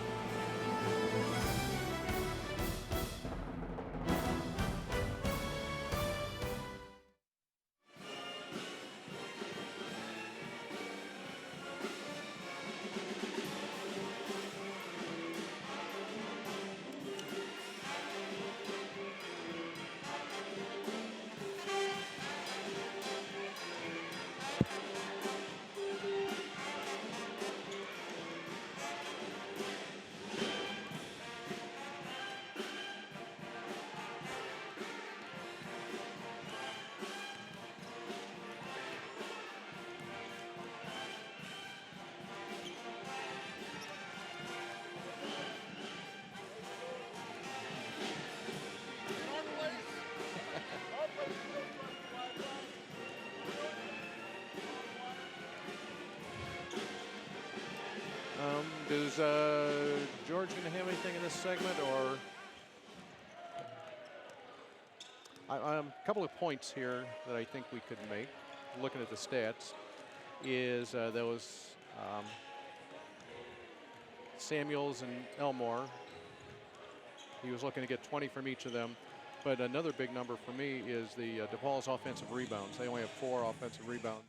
Is George going to have anything in this segment, or? A couple of points here that I think we could make, looking at the stats, is those Samuels and Elmore. He was looking to get 20 from each of them. But another big number for me is the DePaul's offensive rebounds. They only have 4 offensive rebounds.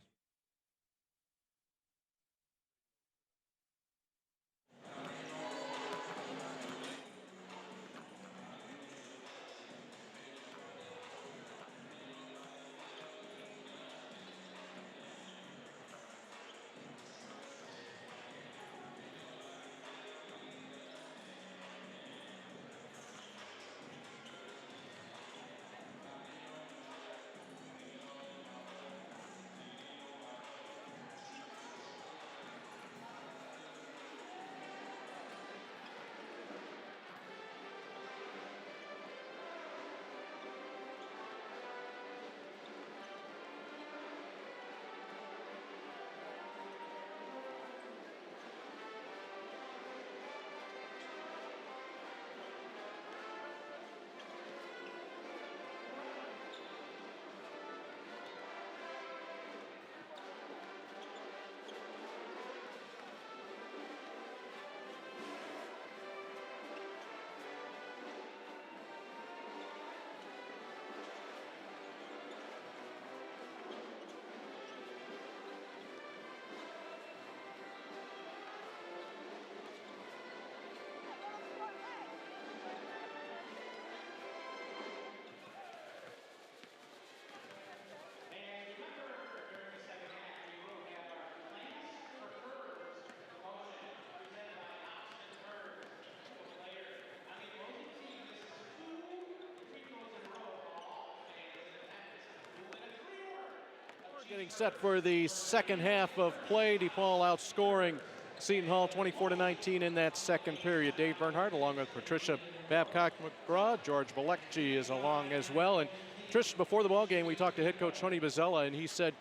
Getting set for the second half of play. DePaul outscoring Seton Hall 24-19 in that second period. Dave Bernhardt along with Patricia Babcock-McGraw. George Balecki is along as well. And Trish, before the ball game, we talked to head coach Tony Bozzella, and he said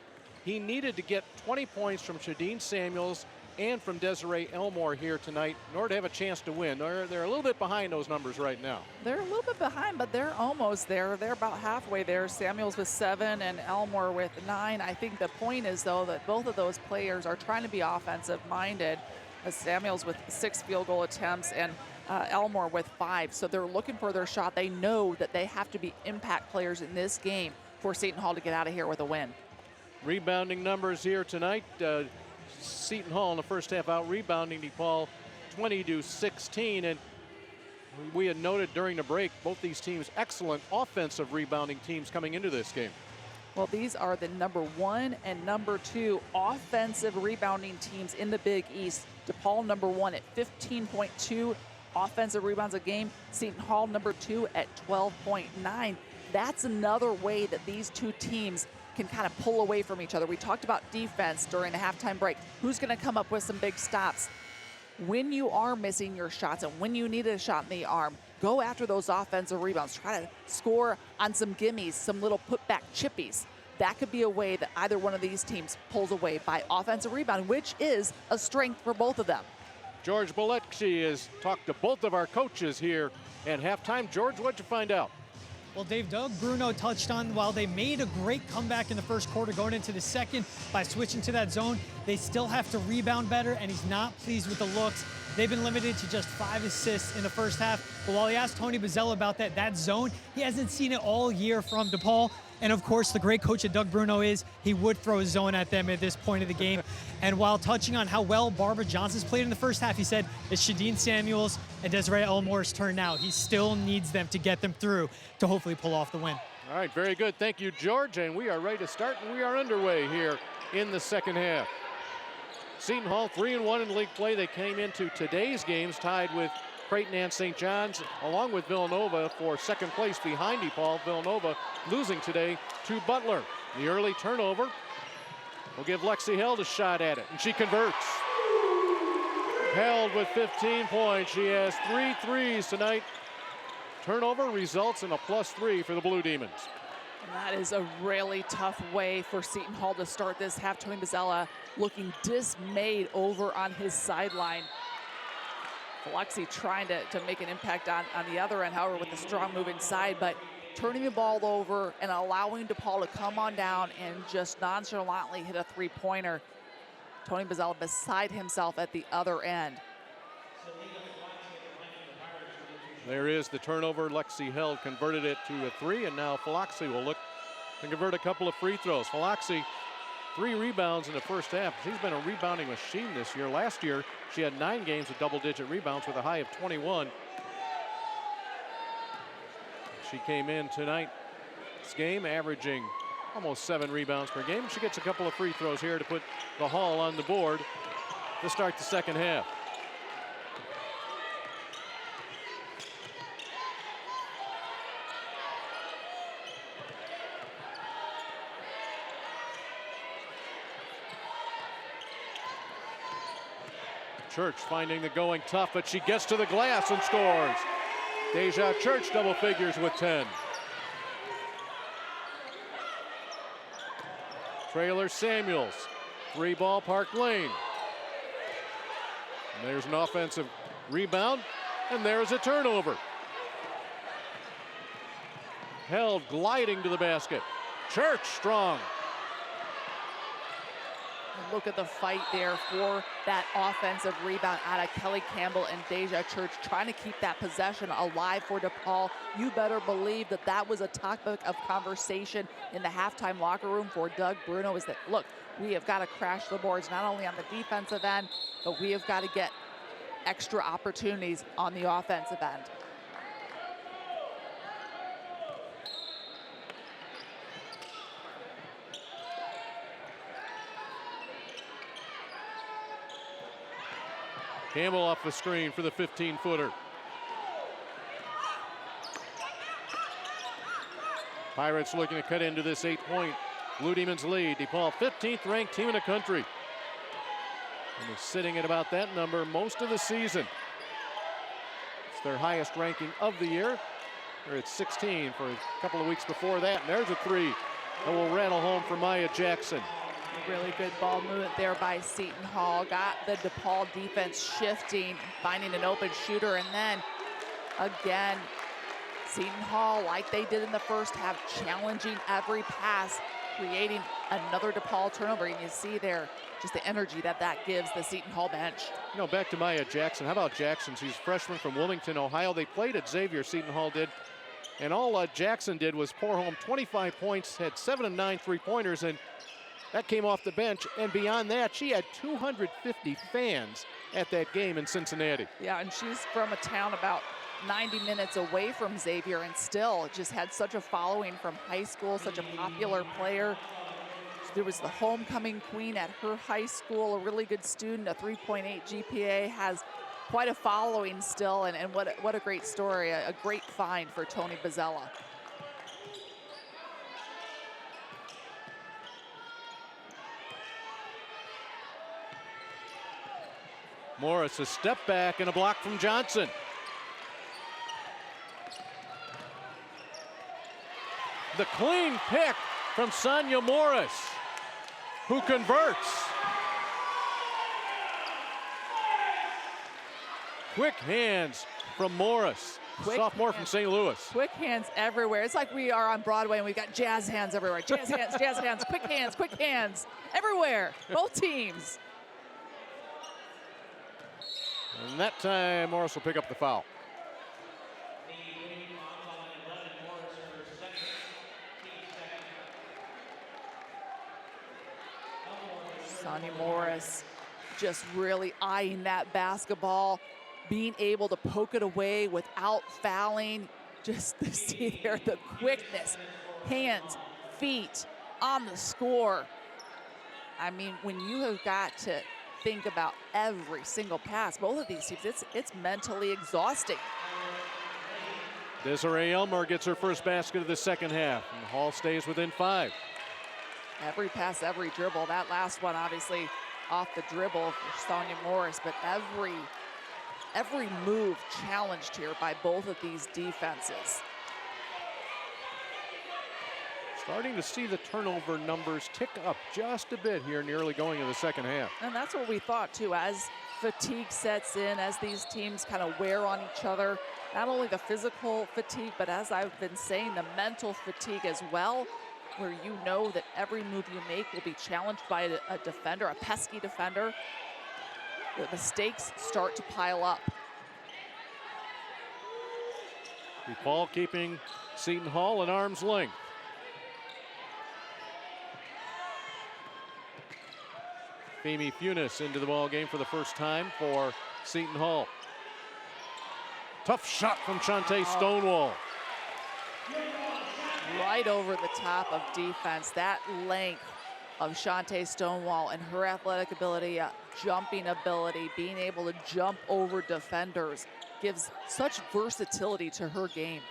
he needed to get 20 points from Shadeen Samuels and from Desiree Elmore here tonight in order to have a chance to win. They're a little bit behind those numbers right now. They're a little bit behind, but they're almost there. They're about halfway there. Samuels with 7 and Elmore with 9. I think the point is, though, that both of those players are trying to be offensive-minded. Samuels with 6 field goal attempts and Elmore with 5. So they're looking for their shot. They know that they have to be impact players in this game for Seton Hall to get out of here with a win. Rebounding numbers here tonight. Seton Hall in the first half out rebounding DePaul 20-16, and we had noted during the break both these teams excellent offensive rebounding teams coming into this game. Well, these are the number 1 and number 2 offensive rebounding teams in the Big East. DePaul number 1 at 15.2 offensive rebounds a game. Seton Hall number 2 at 12.9. That's another way that these two teams can kind of pull away from each other. We talked about defense during the halftime break. Who's going to come up with some big stops? When you are missing your shots and when you need a shot in the arm, go after those offensive rebounds. Try to score on some gimmies, some little putback chippies. That could be a way that either one of these teams pulls away by offensive rebound, which is a strength for both of them. George Balecki has talked to both of our coaches here at halftime. George, what'd you find out? Well, Dave, Doug Bruno touched on while they made a great comeback in the first quarter going into the second by switching to that zone, they still have to rebound better, and he's not pleased with the looks. They've been limited to just 5 assists in the first half. But while he asked Tony Bozzella about that zone, he hasn't seen it all year from DePaul. And of course, the great coach that Doug Bruno is, he would throw a zone at them at this point of the game. And while touching on how well Barbara Johnson's played in the first half, he said it's Shadeen Samuels and Desiree Elmore's turn now. He still needs them to get them through to hopefully pull off the win. All right, very good. Thank you, George. And we are ready to start, and we are underway here in the second half. Seton Hall 3-1 in league play. They came into today's games tied with Creighton and St. John's, along with Villanova for second place behind DePaul. Villanova losing today to Butler. The early turnover will give Lexi Held a shot at it, and she converts. Held with 15 points. She has 3 threes tonight. Turnover results in a +3 for the Blue Demons. And that is a really tough way for Seton Hall to start this half. Tony Bozzella looking dismayed over on his sideline. Alexis trying to make an impact on the other end, however, with the strong move inside, but turning the ball over and allowing DePaul to come on down and just nonchalantly hit a three-pointer. Tony Bozzella beside himself at the other end. There is the turnover. Lexi Held converted it to a three, and now Falaxi will look to convert a couple of free throws. Falaxi, 3 rebounds in the first half. She's been a rebounding machine this year. Last year, she had 9 games with double-digit rebounds with a high of 21. She came in tonight's game averaging almost 7 rebounds per game. She gets a couple of free throws here to put the Hall on the board to start the second half. Church finding the going tough, but she gets to the glass and scores. Deja Church double figures with 10. Traylor Samuels, 3 ballpark lane. And there's an offensive rebound, and there's a turnover. Held gliding to the basket. Church strong. Look at the fight there for that offensive rebound out of Kelly Campbell and Deja Church, trying to keep that possession alive for DePaul. You better believe that that was a topic of conversation in the halftime locker room for Doug Bruno, is that, look, we have got to crash the boards, not only on the defensive end, but we have got to get extra opportunities on the offensive end. Campbell off the screen for the 15-footer. Pirates looking to cut into this 8-point Blue Demons lead. DePaul, 15th ranked team in the country. And they're sitting at about that number most of the season. It's their highest ranking of the year. They're at 16 for a couple of weeks before that. And there's a 3 that will rattle home for Maya Jackson. Really good ball movement there by Seton Hall. Got the DePaul defense shifting, finding an open shooter, and then again, Seton Hall, like they did in the first half, challenging every pass, creating another DePaul turnover. And you see there just the energy that gives the Seton Hall bench. You know, back to Maya Jackson. How about Jackson? She's a freshman from Wilmington, Ohio. They played at Xavier, Seton Hall did. And all Jackson did was pour home 25 points, had 7 of 9 3-pointers, and that came off the bench, and beyond that, she had 250 fans at that game in Cincinnati. Yeah, and she's from a town about 90 minutes away from Xavier, and still just had such a following from high school, such a popular player. There was the homecoming queen at her high school, a really good student, a 3.8 GPA, has quite a following still, and what a great story, a great find for Tony Bozzella. Morris, a step back and a block from Johnson. The clean pick from Sonia Morris, who converts. Quick hands from Morris, sophomore from St. Louis. Quick hands everywhere. It's like we are on Broadway and we've got jazz hands everywhere. Jazz hands, quick hands, everywhere, both teams. And that time, Morris will pick up the foul. Sonia Morris just really eyeing that basketball, being able to poke it away without fouling. Just to see there the quickness, hands, feet on the score. I mean, when you have got to think about every single pass, both of these teams, it's mentally exhausting. Desiree Elmore gets her first basket of the second half, and Hall stays within 5. Every pass, every dribble. That last one, obviously, off the dribble for Sonia Morris, but every move challenged here by both of these defenses. Starting to see the turnover numbers tick up just a bit here in the early going of the second half. And that's what we thought too, as fatigue sets in as these teams kind of wear on each other. Not only the physical fatigue, but as I've been saying, the mental fatigue as well, where you know that every move you make will be challenged by a defender, a pesky defender. The mistakes start to pile up. DePaul keeping Seton Hall at arm's length. Femi Funes into the ball game for the first time for Seton Hall. Tough shot from Shantae Stonewall. Right over the top of defense. That length of Shantae Stonewall and her athletic ability, jumping ability, being able to jump over defenders gives such versatility to her game.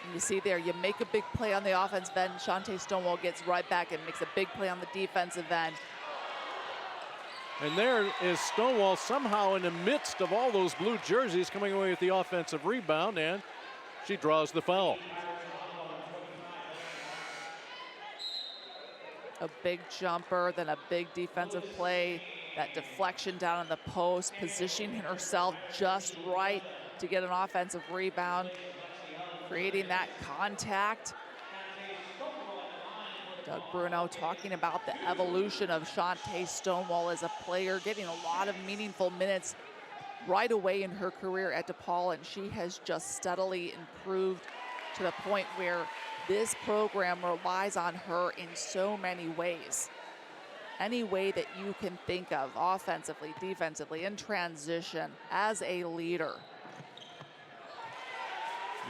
And you see there, you make a big play on the offensive end, Shantae Stonewall gets right back and makes a big play on the defensive end. And there is Stonewall somehow in the midst of all those blue jerseys coming away with the offensive rebound, and she draws the foul. A big jumper, then a big defensive play, that deflection down in the post, positioning herself just right to get an offensive rebound, creating that contact. Doug Bruno talking about the evolution of Shantae Stonewall as a player, getting a lot of meaningful minutes right away in her career at DePaul, and she has just steadily improved to the point where this program relies on her in so many ways. Any way that you can think of, offensively, defensively, in transition, as a leader.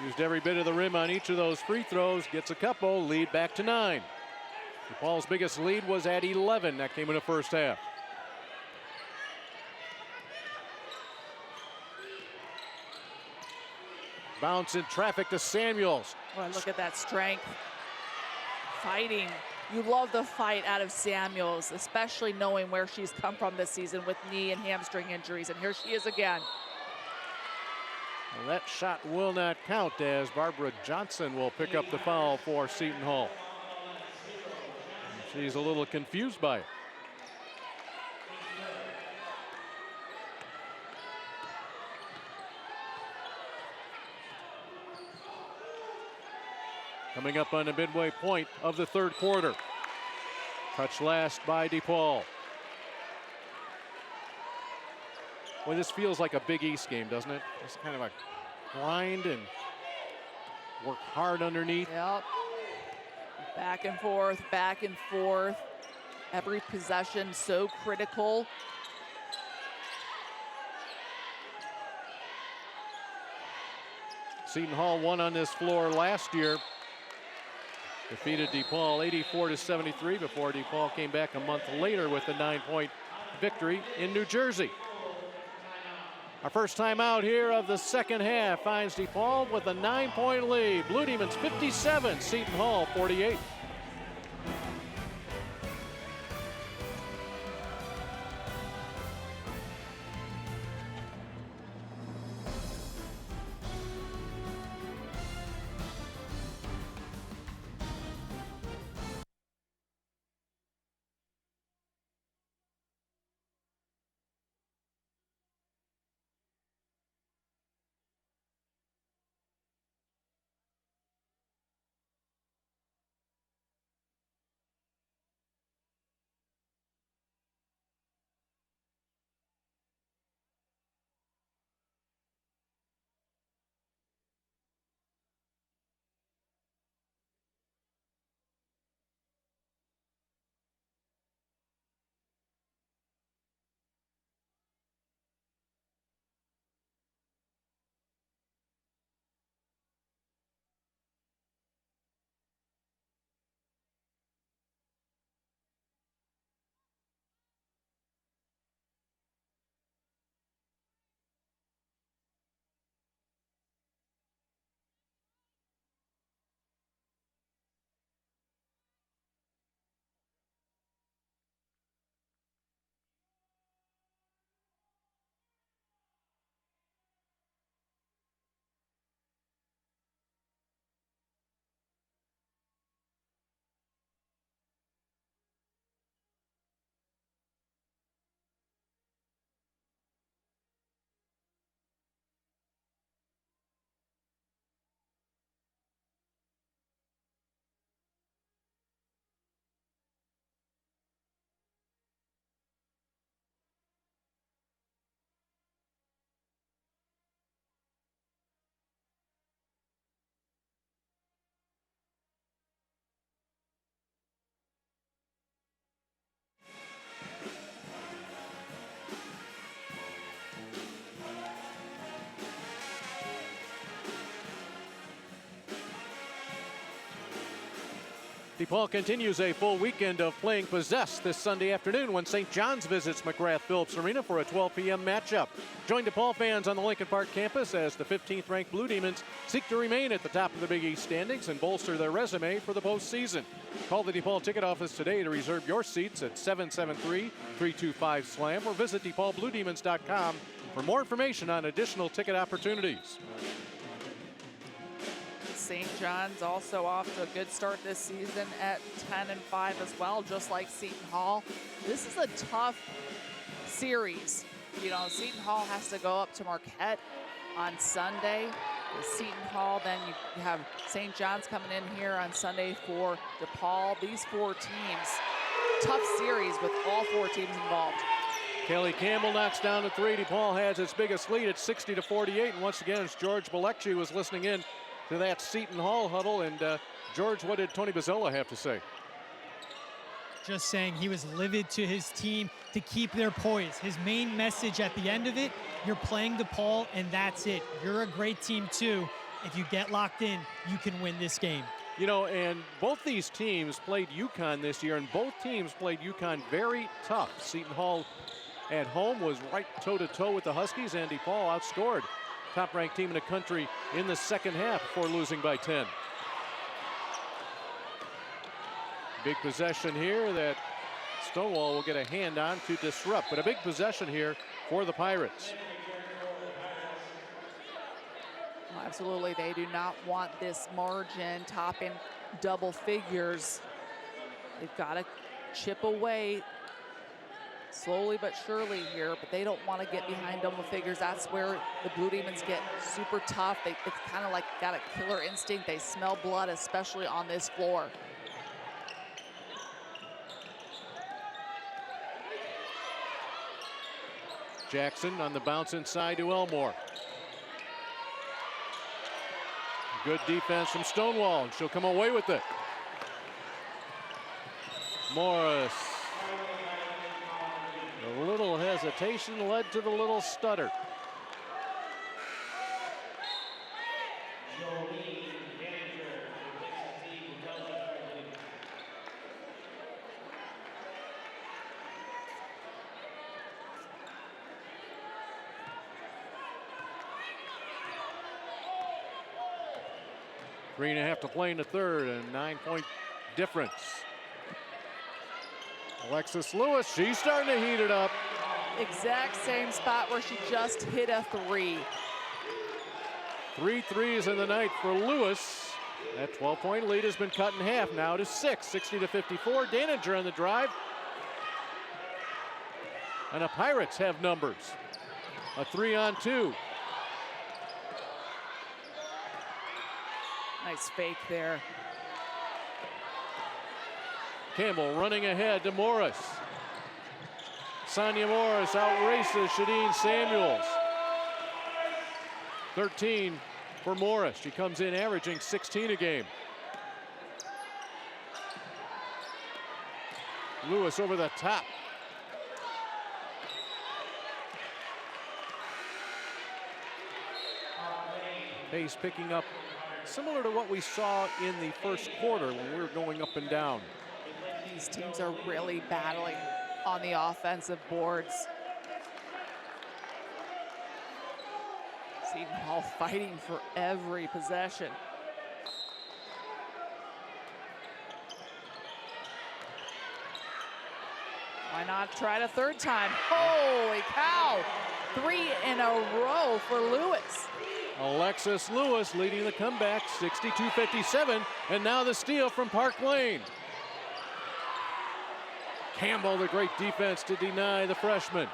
Used every bit of the rim on each of those free throws, gets a couple, lead back to 9. DePaul's biggest lead was at 11. That came in the first half. Bounce in traffic to Samuels. Well, look at that strength. Fighting. You love the fight out of Samuels, especially knowing where she's come from this season with knee and hamstring injuries. And here she is again. Well, that shot will not count as Barbara Johnson will pick up the foul for Seton Hall. She's a little confused by it. Coming up on the midway point of the third quarter. Touch last by DePaul. Well, this feels like a Big East game, doesn't it? It's kind of a grind and work hard underneath. Yep. Back and forth, back and forth. Every possession so critical. Seton Hall won on this floor last year. Defeated DePaul 84-73 before DePaul came back a month later with a 9-point victory in New Jersey. Our first time out here of the second half finds DePaul with a 9-point lead. Blue Demons 57, Seton Hall 48. DePaul continues a full weekend of playing possess this Sunday afternoon when St. John's visits McGrath-Phillips Arena for a 12 p.m. matchup. Join DePaul fans on the Lincoln Park campus as the 15th-ranked Blue Demons seek to remain at the top of the Big East standings and bolster their resume for the postseason. Call the DePaul ticket office today to reserve your seats at 773-325-SLAM or visit DePaulBlueDemons.com for more information on additional ticket opportunities. St. John's also off to a good start this season at 10-5 as well, just like Seton Hall. This is a tough series. You know, Seton Hall has to go up to Marquette on Sunday. With Seton Hall, then you have St. John's coming in here on Sunday for DePaul. These four teams, tough series with all four teams involved. Kelly Campbell knocks down the three. DePaul has its biggest lead at 60-48, and once again, it's George Balekji was listening in to that Seton Hall huddle. And George, what did Tony Bozzella have to say? Just saying he was livid to his team to keep their poise. His main message at the end of it, you're playing DePaul and that's it. You're a great team too. If you get locked in, you can win this game. You know, and both these teams played UConn this year, and both teams played UConn very tough. Seton Hall at home was right toe-to-toe with the Huskies, and DePaul outscored top-ranked team in the country in the second half before losing by 10. Big possession here that Stonewall will get a hand on to disrupt, but a big possession here for the Pirates. Well, absolutely, they do not want this margin topping double figures. They've got to chip away slowly but surely here, but they don't want to get behind double figures. That's where the Blue Demons get super tough. It's kind of like got a killer instinct. They smell blood, especially on this floor. Jackson on the bounce inside to Elmore. Good defense from Stonewall, and she'll come away with it. Morris. A little hesitation led to the little stutter. Three and a half to play in the third, and 9-point difference. Alexis Lewis, she's starting to heat it up. Exact same spot where she just hit a three. 3 threes in the night for Lewis. That 12-point lead has been cut in half now to 6, 60-54. Daninger on the drive. And the Pirates have numbers. A 3-on-2. Nice fake there. Campbell running ahead to Morris. Sonia Morris outraces Shadeen Samuels. 13 for Morris. She comes in averaging 16 a game. Lewis over the top. Pace picking up, similar to what we saw in the first quarter when we were going up and down. These teams are really battling on the offensive boards. Seton Hall fighting for every possession. Why not try it a third time? Holy cow! 3 in a row for Lewis. Alexis Lewis leading the comeback, 62-57, and now the steal from Park Lane. Campbell, the great defense to deny the freshman.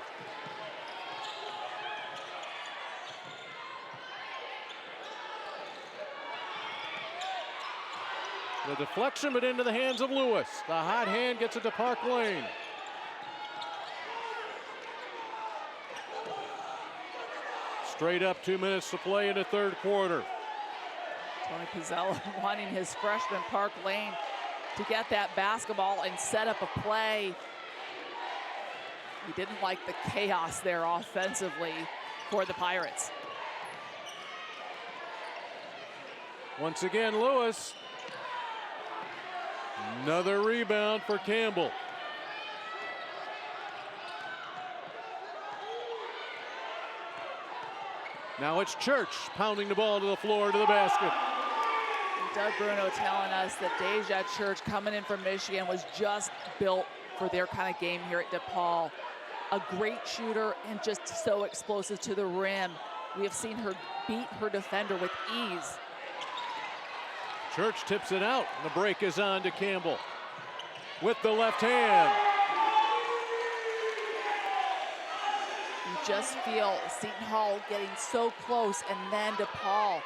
The deflection, but into the hands of Lewis. The hot hand gets it to Park Lane. Straight up, 2 minutes to play in the third quarter. Tony Bozzella wanting his freshman Park Lane to get that basketball and set up a play. He didn't like the chaos there offensively for the Pirates. Once again, Lewis. Another rebound for Campbell. Now it's Church pounding the ball to the floor to the basket. Doug Bruno telling us that Deja Church, coming in from Michigan, was just built for their kind of game here at DePaul. A great shooter and just so explosive to the rim. We have seen her beat her defender with ease. Church tips it out. The break is on to Campbell with the left hand. You just feel Seton Hall getting so close, and then DePaul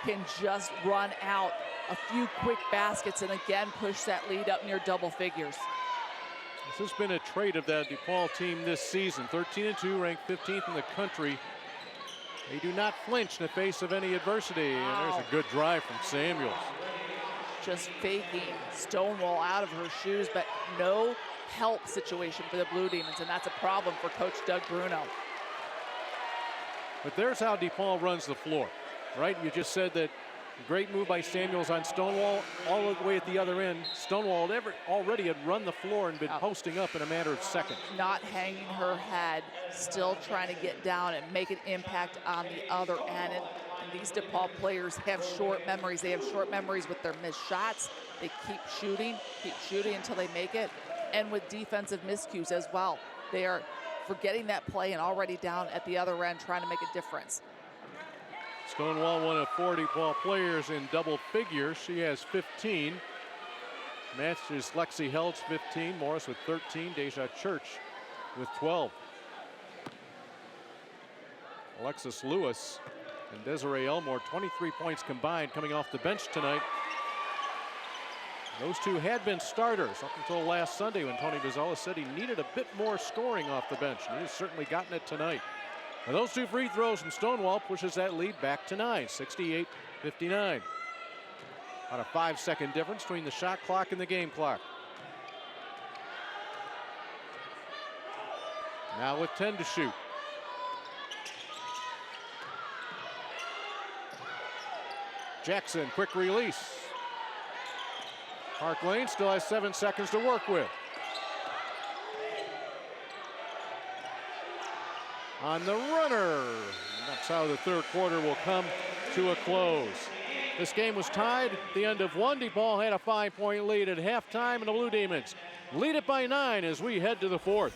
can just run out a few quick baskets and again push that lead up near double figures. This has been a trait of that DePaul team this season. 13-2, ranked 15th in the country. They do not flinch in the face of any adversity. Wow. And there's a good drive from Samuels. Just faking Stonewall out of her shoes, but no help situation for the Blue Demons, and that's a problem for Coach Doug Bruno. But there's how DePaul runs the floor, right? You just said that great move by Samuels on Stonewall, all the way at the other end. Stonewall already had run the floor and been posting up in a matter of seconds. Not hanging her head, still trying to get down and make an impact on the other end. And these DePaul players have short memories. They have short memories with their missed shots. They keep shooting until they make it. And with defensive miscues as well. They are forgetting that play and already down at the other end trying to make a difference. Stonewall, one of 4 DePaul players in double figures. She has 15. Matches Lexi Held's 15, Morris with 13, Deja Church with 12. Alexis Lewis and Desiree Elmore, 23 points combined coming off the bench tonight. Those two had been starters up until last Sunday when Tony Gonzalez said he needed a bit more scoring off the bench, and he's certainly gotten it tonight. And those 2 free throws from Stonewall pushes that lead back to 9, 68-59. About a 5-second difference between the shot clock and the game clock. Now with 10 to shoot. Jackson, quick release. Park Lane still has 7 seconds to work with. On the runner. That's how the third quarter will come to a close. This game was tied at the end of 1. DePaul had a 5-point lead at halftime, and the Blue Demons lead it by 9 as we head to the 4th.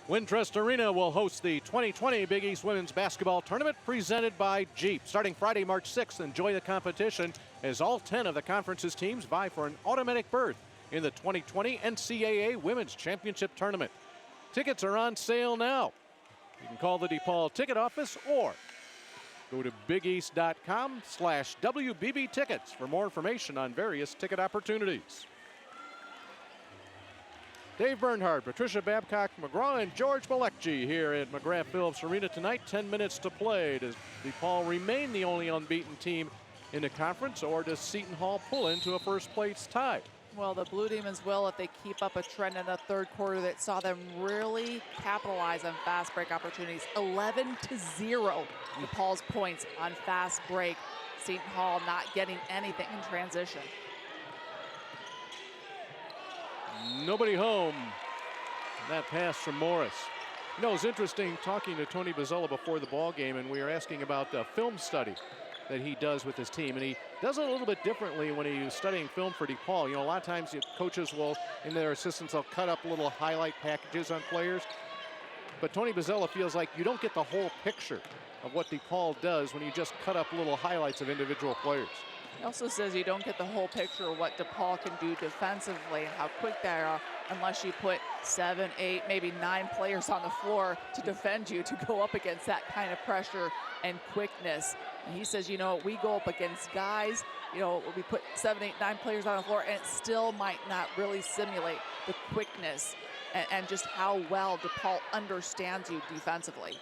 Wintrust Arena will host the 2020 Big East Women's Basketball Tournament presented by Jeep. Starting Friday, March 6th, enjoy the competition as all 10 of the conference's teams vie for an automatic berth in the 2020 NCAA Women's Championship Tournament. Tickets are on sale now. You can call the DePaul ticket office or go to bigeast.com/WBB tickets for more information on various ticket opportunities. Dave Bernhardt, Patricia Babcock-McGraw, and George Malekji here at McGrath-Phillips Arena tonight. 10 minutes to play. Does DePaul remain the only unbeaten team in the conference, or does Seton Hall pull into a first-place tie? Well, the Blue Demons will if they keep up a trend in the third quarter that saw them really capitalize on fast break opportunities. 11-0, DePaul's points on fast break. Seton Hall not getting anything in transition. Nobody home. That pass from Morris. You know, it's interesting talking to Tony Bozzella before the ball game, and we were asking about the film study that he does with his team, and he does it a little bit differently when he's studying film for DePaul. You know, a lot of times coaches will, and their assistants, will cut up little highlight packages on players. But Tony Bozzella feels like you don't get the whole picture of what DePaul does when you just cut up little highlights of individual players. He also says you don't get the whole picture of what DePaul can do defensively and how quick they are unless you put 7, 8, maybe 9 players on the floor to defend you, to go up against that kind of pressure and quickness. And he says, you know, we go up against guys, you know, we put 7, 8, 9 players on the floor, and it still might not really simulate the quickness and just how well DePaul understands you defensively.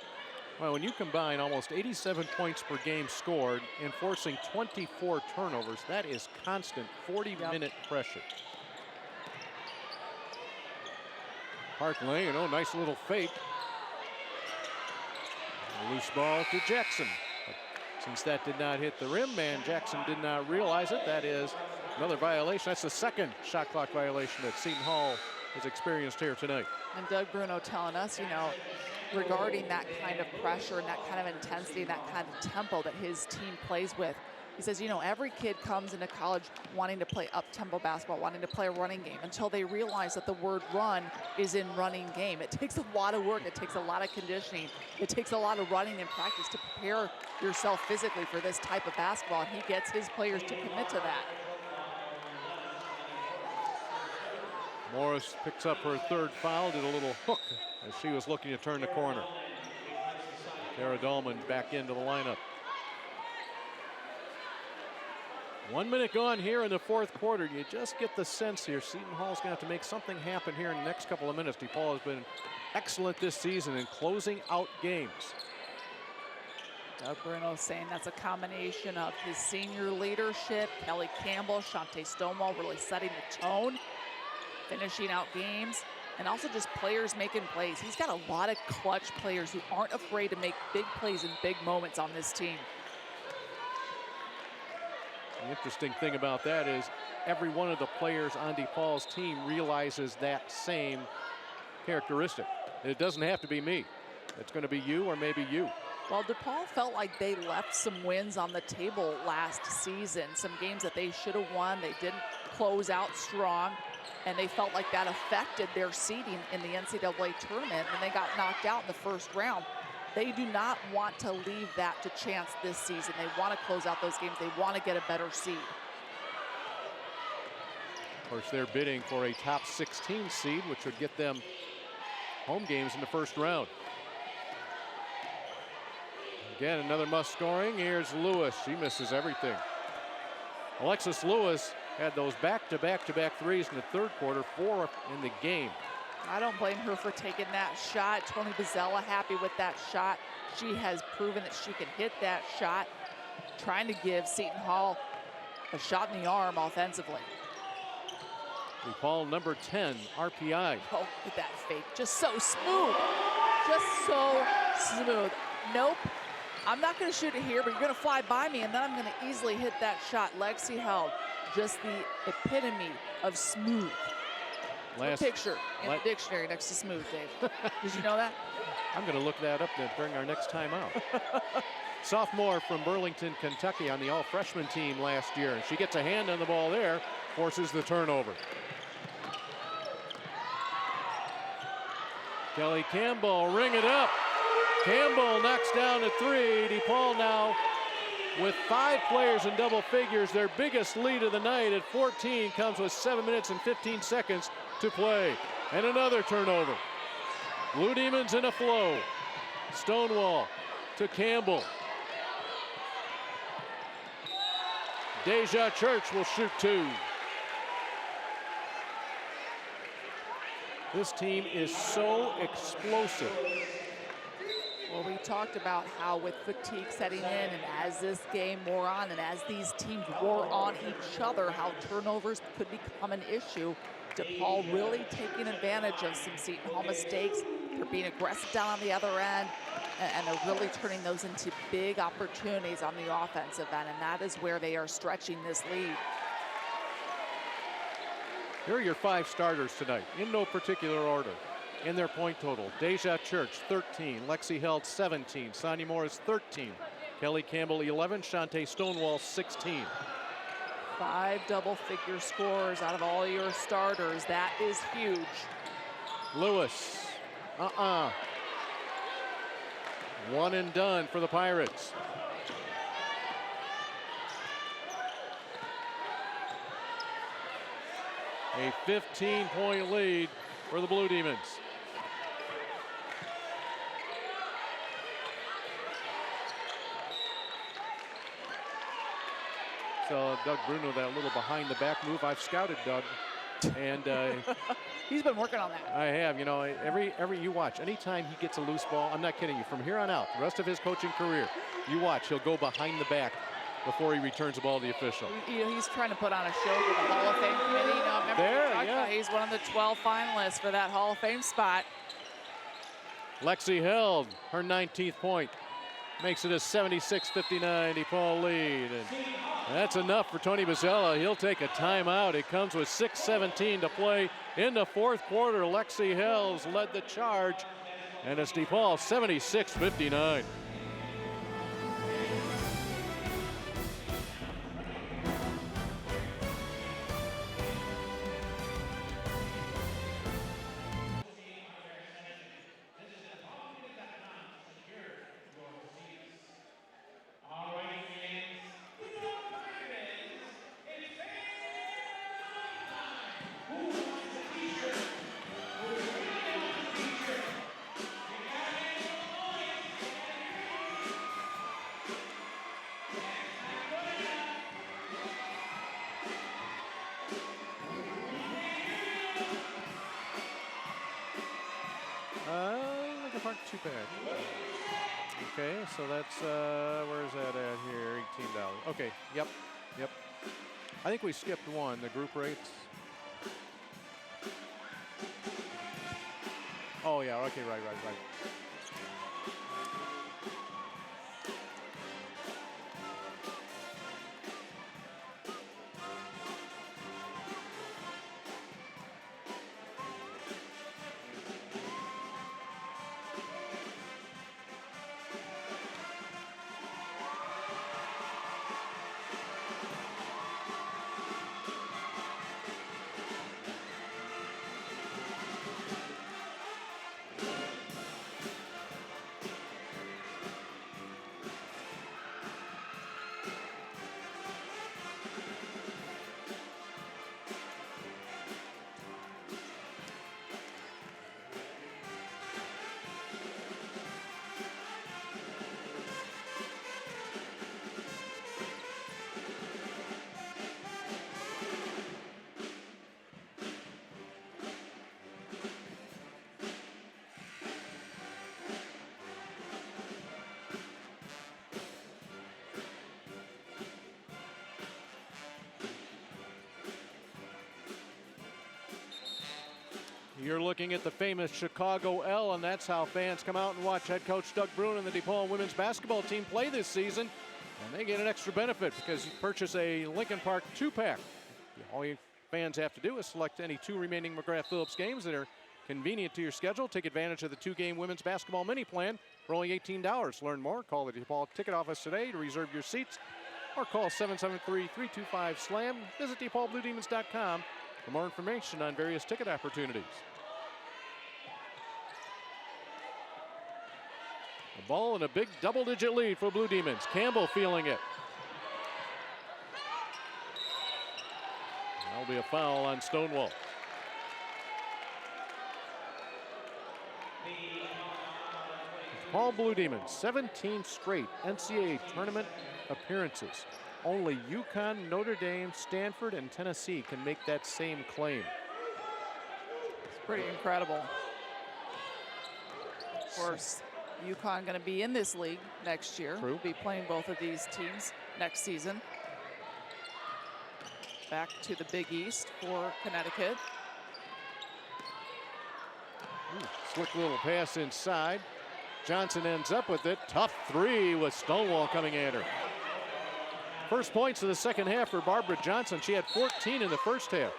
Well, when you combine almost 87 points per game scored and forcing 24 turnovers, that is constant 40-minute pressure. Park Lane, oh, nice little fake. A loose ball to Jackson. But since that did not hit the rim, and Jackson did not realize it, that is another violation. That's the second shot clock violation that Seton Hall has experienced here tonight. And Doug Bruno telling us, you know, regarding that kind of pressure and that kind of intensity, that kind of tempo that his team plays with. He says, you know, every kid comes into college wanting to play up-tempo basketball, wanting to play a running game, until they realize that the word run is in running game. It takes a lot of work. It takes a lot of conditioning. It takes a lot of running and practice to prepare yourself physically for this type of basketball, and he gets his players to commit to that. Morris picks up her third foul, did a little hook as she was looking to turn the corner. Tara Dahlman back into the lineup. 1 minute gone here in the fourth quarter. You just get the sense here Seton Hall's going to have to make something happen here in the next couple of minutes. DePaul has been excellent this season in closing out games. Doug Bruno saying that's a combination of his senior leadership, Kelly Campbell, Shante Stonewall really setting the tone, finishing out games, and also just players making plays. He's got a lot of clutch players who aren't afraid to make big plays in big moments on this team. The interesting thing about that is every one of the players on DePaul's team realizes that same characteristic. It doesn't have to be me. It's going to be you or maybe you. Well, DePaul felt like they left some wins on the table last season, some games that they should have won. They didn't close out strong, and they felt like that affected their seeding in the NCAA tournament, and they got knocked out in the first round. They do not want to leave that to chance this season. They want to close out those games. They want to get a better seed. Of course, they're bidding for a top 16 seed, which would get them home games in the first round. Again, another must scoring. Here's Lewis. She misses everything. Alexis Lewis had those back-to-back-to-back threes in the third quarter, 4 in the game. I don't blame her for taking that shot. Tony Bozzella happy with that shot. She has proven that she can hit that shot, trying to give Seton Hall a shot in the arm offensively. DePaul number 10 RPI. Oh, look at that fake. Just so smooth. Just so smooth. Nope. I'm not going to shoot it here, but you're going to fly by me, and then I'm going to easily hit that shot. Lexi held just the epitome of smooth. Last picture in the dictionary next to smooth, Dave. Did you know that? I'm going to look that up during our next time out. Sophomore from Burlington, Kentucky on the all-freshman team last year. And she gets a hand on the ball there, forces the turnover. Kelly Campbell, ring it up. Campbell knocks down a three. DePaul now with 5 players in double figures. Their biggest lead of the night at 14 comes with 7 minutes and 15 seconds to play. And another turnover. Blue Demons in a flow. Stonewall to Campbell. Deja Church will shoot 2. This team is so explosive. Well, we talked about how with fatigue setting in and as this game wore on and as these teams wore on each other, how turnovers could become an issue. DePaul really taking advantage of some Seton Hall mistakes. They're being aggressive down on the other end, and they're really turning those into big opportunities on the offensive end, and that is where they are stretching this lead. Here are your 5 starters tonight, in no particular order. In their point total, Deja Church, 13. Lexi Held, 17. Sonia Morris, 13. Kelly Campbell, 11. Shantae Stonewall, 16. 5 double-figure scores out of all your starters. That is huge. Lewis, one and done for the Pirates. A 15-point lead for the Blue Demons. So Doug Bruno, that little behind the back move. I've scouted Doug, and he's been working on that. I have. You know, every you watch, anytime he gets a loose ball, I'm not kidding you, from here on out, the rest of his coaching career, you watch, he'll go behind the back before he returns the ball to the official. He's trying to put on a show for the Hall of Fame committee. You know, remember he's one of the 12 finalists for that Hall of Fame spot. Lexi Held, her 19th point, makes it a 76-59 DePaul lead. And that's enough for Tony Bozzella. He'll take a timeout. It comes with 6:17 to play in the 4th quarter. Lexi Held led the charge, and it's DePaul 76-59. Okay, so that's, where's that at here? $18. Okay, yep. I think we skipped one, the group rates. Oh, yeah, okay, right. You're looking at the famous Chicago L, and that's how fans come out and watch head coach Doug Bruno and the DePaul women's basketball team play this season. And they get an extra benefit because you purchase a Lincoln Park 2-pack. All you fans have to do is select any 2 remaining McGrath-Phillips games that are convenient to your schedule. Take advantage of the 2-game women's basketball mini plan for only $18. Learn more. Call the DePaul ticket office today to reserve your seats, or call 773-325-SLAM. Visit DePaulBlueDemons.com for more information on various ticket opportunities. The ball and a big double-digit lead for Blue Demons. Campbell feeling it. That'll be a foul on Stonewall. DePaul Blue Demons, 17 straight NCAA tournament appearances. Only UConn, Notre Dame, Stanford, and Tennessee can make that same claim. It's pretty incredible. Of course, UConn going to be in this league next year. True. Be playing both of these teams next season. Back to the Big East for Connecticut. Ooh, slick little pass inside. Johnson ends up with it. Tough three with Stonewall coming at her. First points of the second half for Barbara Johnson. She had 14 in the first half.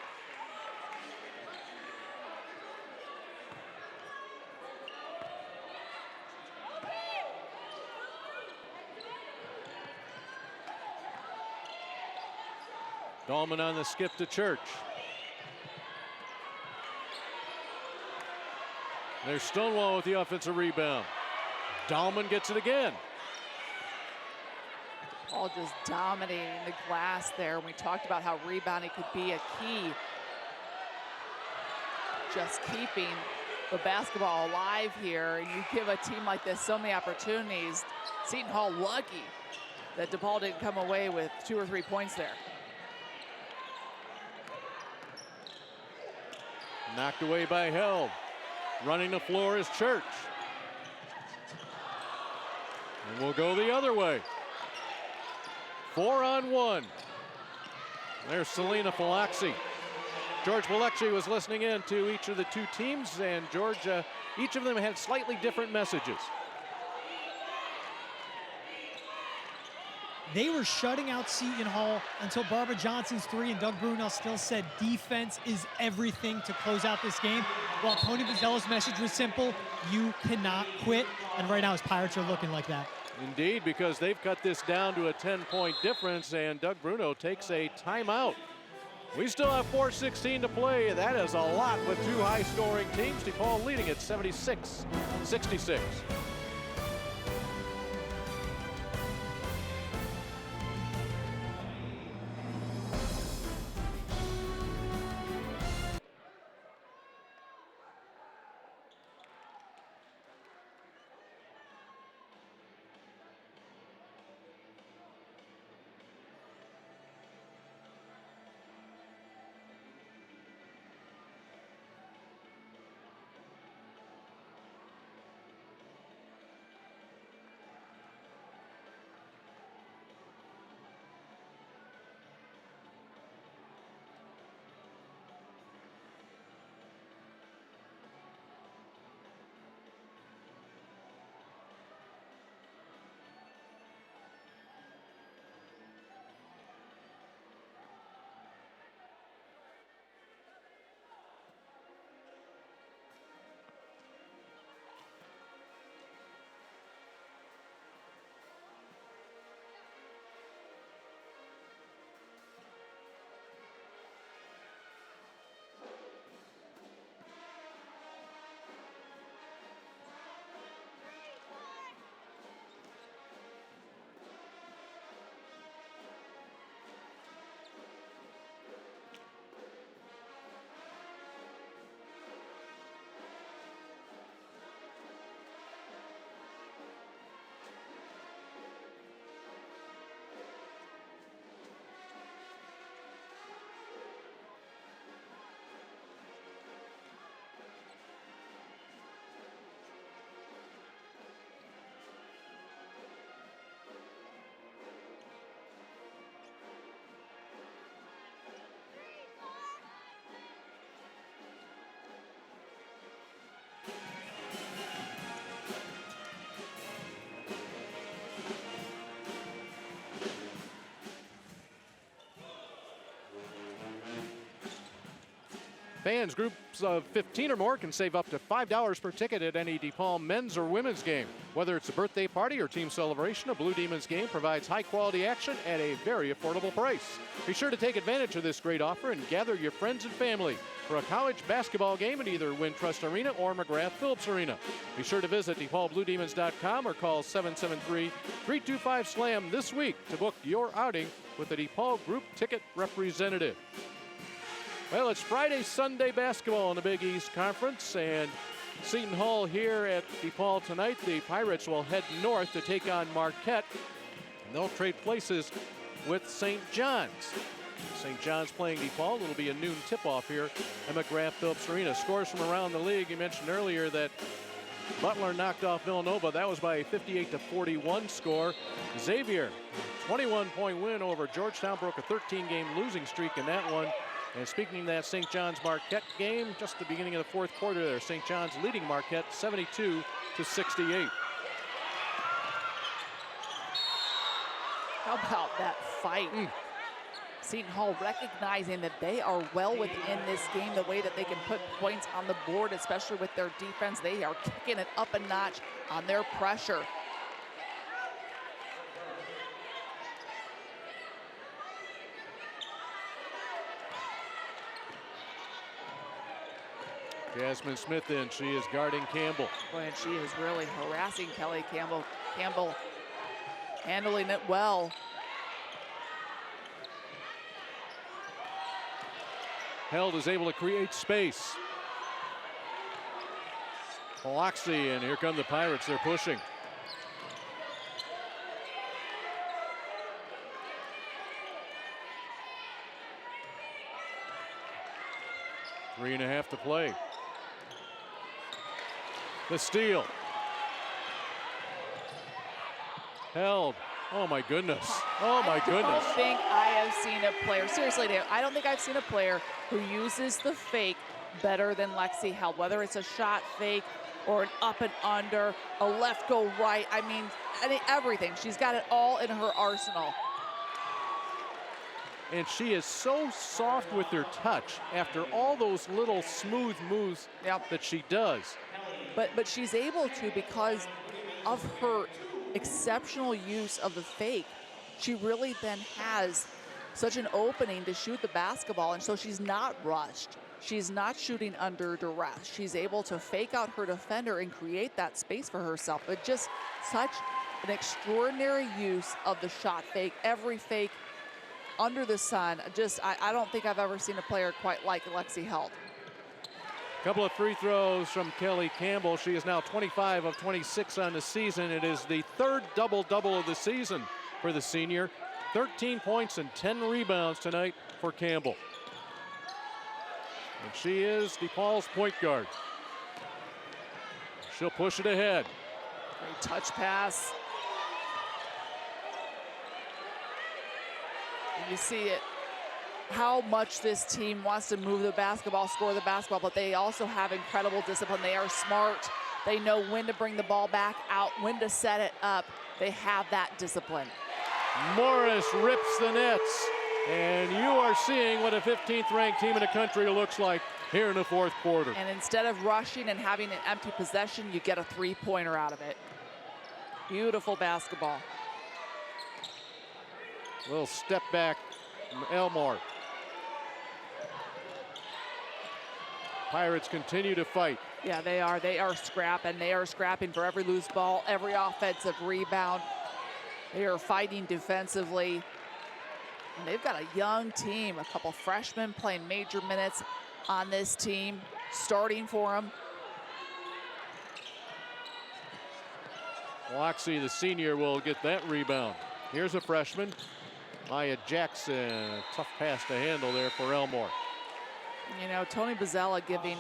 Dahlman on the skip to Church. There's Stonewall with the offensive rebound. Dahlman gets it again. All just dominating the glass there. We talked about how rebounding could be a key. Just keeping the basketball alive here. And you give a team like this so many opportunities. Seton Hall lucky that DePaul didn't come away with 2 or 3 points there. Knocked away by Held. Running the floor is Church. And we'll go the other way. 4-on-1. There's Selena Falaxi. George Bilecki was listening in to each of the two teams, and George, each of them had slightly different messages. They were shutting out Seton Hall until Barbara Johnson's three, and Doug Brunel still said defense is everything to close out this game. While Tony Bazzella's message was simple, you cannot quit. And right now his Pirates are looking like that. Indeed, because they've cut this down to a 10-point difference, and Doug Bruno takes a timeout. We still have 4:16 to play. That is a lot with two high-scoring teams. DePaul leading at 76-66. Fans, groups of 15 or more can save up to $5 per ticket at any DePaul men's or women's game. Whether it's a birthday party or team celebration, a Blue Demons game provides high-quality action at a very affordable price. Be sure to take advantage of this great offer and gather your friends and family for a college basketball game at either Wintrust Arena or McGrath-Phillips Arena. Be sure to visit DePaulBlueDemons.com or call 773-325-SLAM this week to book your outing with a DePaul Group ticket representative. Well, it's Friday, Sunday basketball in the Big East Conference, and Seton Hall here at DePaul tonight. The Pirates will head north to take on Marquette, and they'll trade places with St. John's. St. John's playing DePaul. It'll be a noon tip-off here at McGrath-Phillips Arena. Scores from around the league. You mentioned earlier that Butler knocked off Villanova. That was by a 58-41 score. Xavier, 21-point win over Georgetown, broke a 13-game losing streak in that one. And speaking of that St. John's Marquette game, just the beginning of the fourth quarter there, St. John's leading Marquette 72-68. How about that fight? Seton Hall recognizing that they are well within this game, the way that they can put points on the board, especially with their defense. They are kicking it up a notch on their pressure. Jasmine Smith in, she is guarding Campbell. Boy, and she is really harassing Kelly Campbell. Campbell handling it well. Held is able to create space. Biloxi, and here come the Pirates, they're pushing. Three and a half to play. The steal. Held. Oh my goodness. Oh my goodness. I don't think I have seen a player, seriously, Dave, I don't think I've seen a player who uses the fake better than Lexi Held, whether it's a shot fake or an up and under, a left go right. I mean, everything. She's got it all in her arsenal. And she is so soft with her touch after all those little smooth moves that she does. But she's able to, because of her exceptional use of the fake, she really then has such an opening to shoot the basketball, and so she's not rushed. She's not shooting under duress. She's able to fake out her defender and create that space for herself. But just such an extraordinary use of the shot fake, every fake under the sun. I don't think I've ever seen a player quite like Lexi Held. Couple of free throws from Kelly Campbell. She is now 25 of 26 on the season. It is the third double-double of the season for the senior. 13 points and 10 rebounds tonight for Campbell. And she is DePaul's point guard. She'll push it ahead. Great touch pass. And you see it, how much this team wants to move the basketball, score the basketball, but they also have incredible discipline. They are smart. They know when to bring the ball back out, when to set it up. They have that discipline. Morris rips the nets, and you are seeing what a 15th ranked team in the country looks like here in the fourth quarter. And instead of rushing and having an empty possession, you get a three-pointer out of it. Beautiful basketball. Little step back from Elmore. Pirates continue to fight. Yeah, they are. They are scrapping. They are scrapping for every loose ball, every offensive rebound. They are fighting defensively. And they've got a young team, a couple freshmen playing major minutes on this team, starting for them. Biloxi, the senior, will get that rebound. Here's a freshman, Maya Jackson. Tough pass to handle there for Elmore. You know, Tony Bozzella giving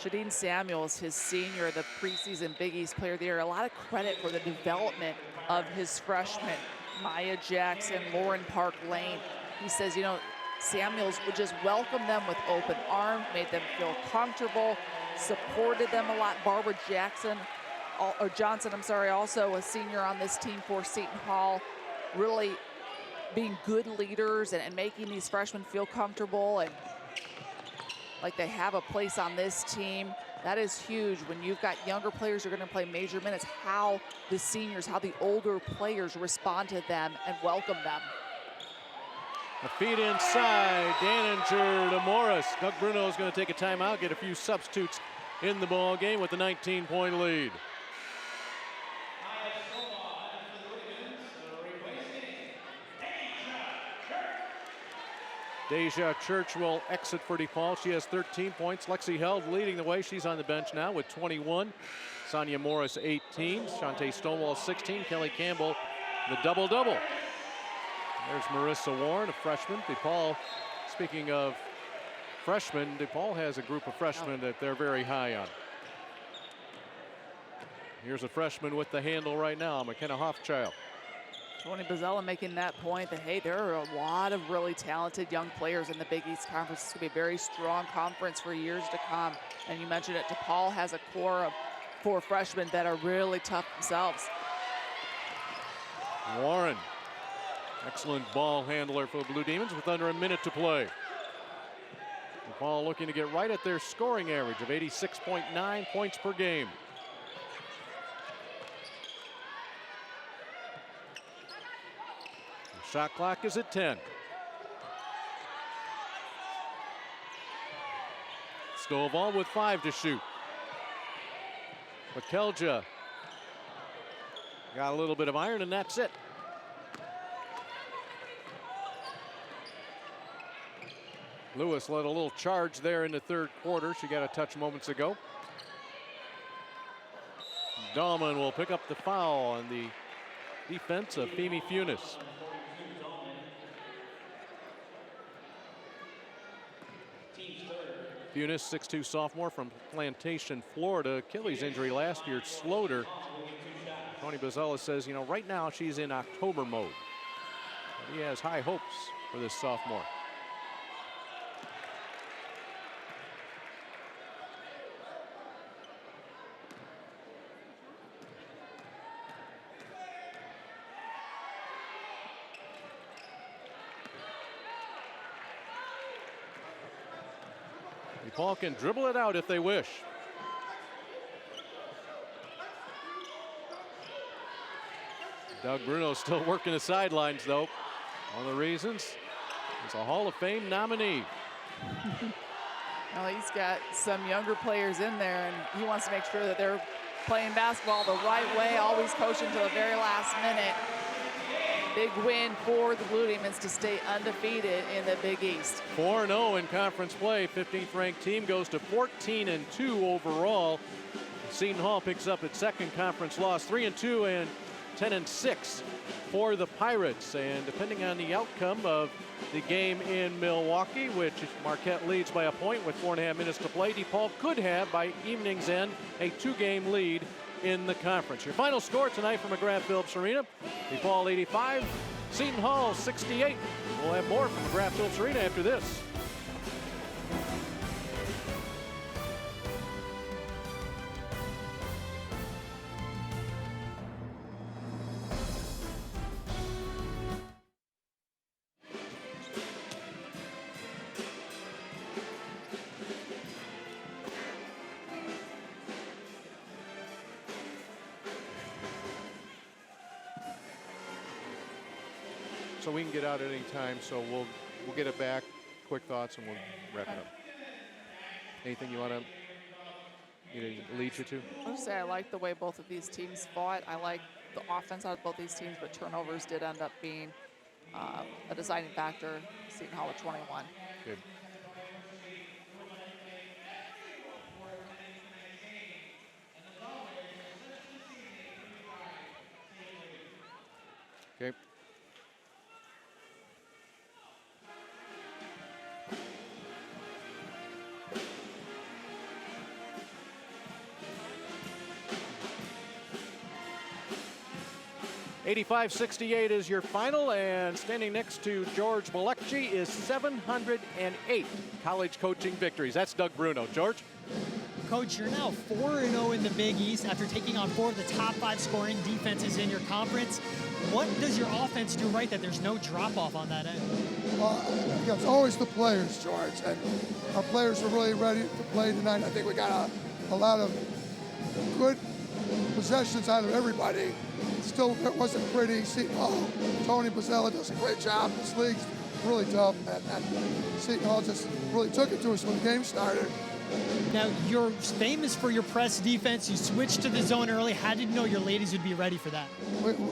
Shadeen Samuels, his senior, the preseason Big East Player of the Year, a lot of credit for the development of his freshmen, Maya Jackson, Lauren Park Lane. He says, you know, Samuels would just welcome them with open arms, made them feel comfortable, supported them a lot. Barbara Johnson, also a senior on this team for Seton Hall, really being good leaders and making these freshmen feel comfortable. And like they have a place on this team. That is huge when you've got younger players who are going to play major minutes, how the seniors, how the older players respond to them and welcome them. The feed inside, Daninger to Morris. Doug Bruno is going to take a timeout, get a few substitutes in the ball game with the 19-point lead. Deja Church will exit for DePaul. She has 13 points. Lexi Held leading the way. She's on the bench now with 21. Sonia Morris, 18. Shantae Stonewall, 16. Kelly Campbell, the double-double. There's Marissa Warren, a freshman. DePaul, speaking of freshmen, DePaul has a group of freshmen that they're very high on. Here's a freshman with the handle right now, McKenna Hoffchild. Tony Bozzella making that point that, hey, there are a lot of really talented young players in the Big East Conference. It's going to be a very strong conference for years to come. And you mentioned it, DePaul has a core of 4 freshmen that are really tough themselves. Warren, excellent ball handler for the Blue Demons with under a minute to play. DePaul looking to get right at their scoring average of 86.9 points per game. Shot clock is at 10. Stovall with 5 to shoot. But Kelja got a little bit of iron, and that's it. Lewis led a little charge there in the third quarter. She got a touch moments ago. Dahlman will pick up the foul on the defense of Femi Funes. Funes, 6'2" sophomore from Plantation, Florida. Achilles injury last year slowed her. Tony Bozzella says, you know, right now she's in October mode. He has high hopes for this sophomore. DePaul can dribble it out if they wish. Doug Bruno still working the sidelines, though. One of the reasons, he's a Hall of Fame nominee. Well, he's got some younger players in there, and he wants to make sure that they're playing basketball the right way, always coaching to the very last minute. Big win for the Blue Demons to stay undefeated in the Big East. 4-0 in conference play. 15th ranked team goes to 14-2 overall. Seton Hall picks up its second conference loss, 3-2 and 10-6 for the Pirates. And depending on the outcome of the game in Milwaukee, which Marquette leads by a point with 4.5 minutes to play, DePaul could have, by evening's end, a 2-game lead in the conference. Your final score tonight from McGrath-Phillips Arena: DePaul 85, Seton Hall 68. We'll have more from McGrath-Phillips Arena after this. So we can get out at any time, so we'll get it back. Quick thoughts, and we'll wrap it up. Anything you want to lead you to? I'll just say I like the way both of these teams fought. I like the offense out of both these teams, but turnovers did end up being a deciding factor. Seton Hall with 21. Good. Okay. $85-68 is your final, and standing next to George Bilecki is 708 college coaching victories. That's Doug Bruno. George? Coach, you're now 4-0 in the Big East after taking on 4 of the top 5 scoring defenses in your conference. What does your offense do right that there's no drop-off on that end? Well, it's always the players, George, and our players are really ready to play tonight. I think we got a lot of good possessions out of everybody. Still, it wasn't pretty. Seton Hall, Tony Bozzella does a great job. This league's really tough, and Seton Hall just really took it to us when the game started. Now, you're famous for your press defense. You switched to the zone early. How did you know your ladies would be ready for that?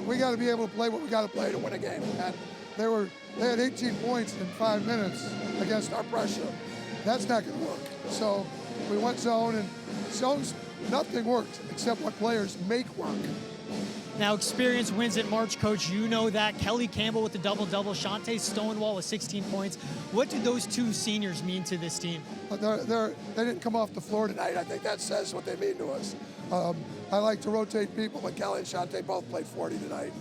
We got to be able to play what we got to play to win a game. And they had 18 points in 5 minutes against our pressure. That's not going to work. So we went zone, and zones, nothing worked except what players make work. Now, experience wins in March, Coach. You know that. Kelly Campbell with the double-double. Shante Stonewall with 16 points. What do those 2 seniors mean to this team? They didn't come off the floor tonight. I think that says what they mean to us. I like to rotate people, but Kelly and Shante both played 40 tonight.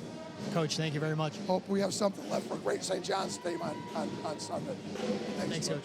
Coach, thank you very much. Hope we have something left for a great St. John's team on Sunday. Thanks, Coach.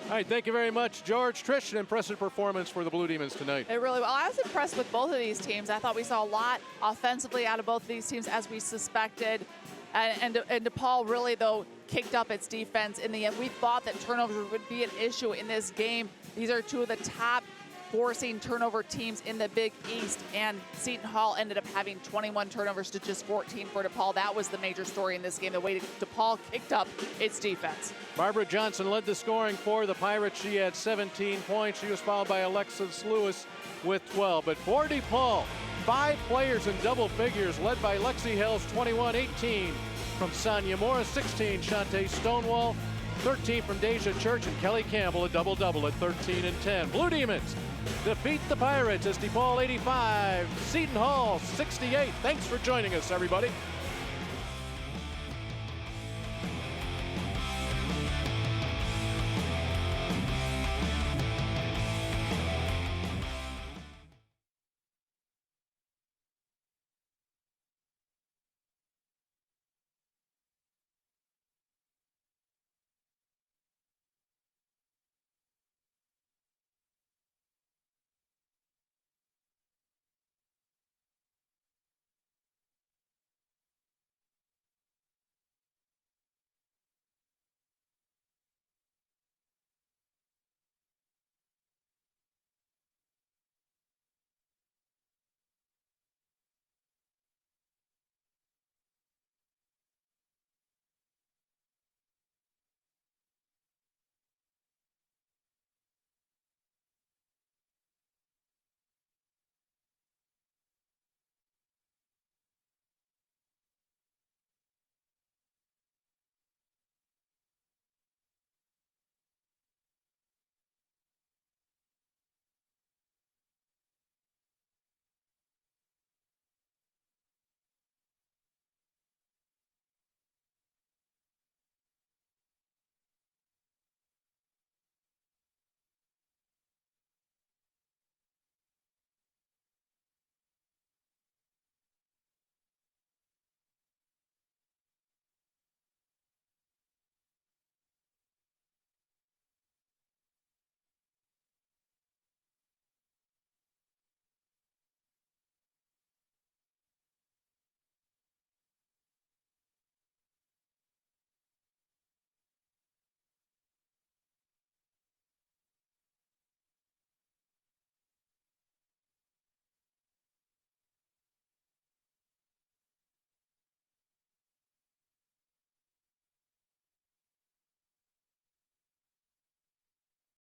All right, thank you very much, George. Trish, an impressive performance for the Blue Demons tonight. It really, well, I was impressed with both of these teams. I thought we saw a lot offensively out of both of these teams as we suspected. And DePaul really, though, kicked up its defense in the end. We thought that turnovers would be an issue in this game. These are 2 of the top forcing turnover teams in the Big East, and Seton Hall ended up having 21 turnovers to just 14 for DePaul. That was the major story in this game, the way DePaul kicked up its defense. Barbara Johnson led the scoring for the Pirates. She had 17 points. She was followed by Alexis Lewis with 12. But for DePaul, 5 players in double figures, led by Lexi Hells, 21-18. From Sonia Morris, 16. Shante Stonewall, 13 from Deja Church, and Kelly Campbell, a double-double at 13 and 10. Blue Demons defeat the Pirates as DePaul 85, Seton Hall 68. Thanks for joining us, everybody.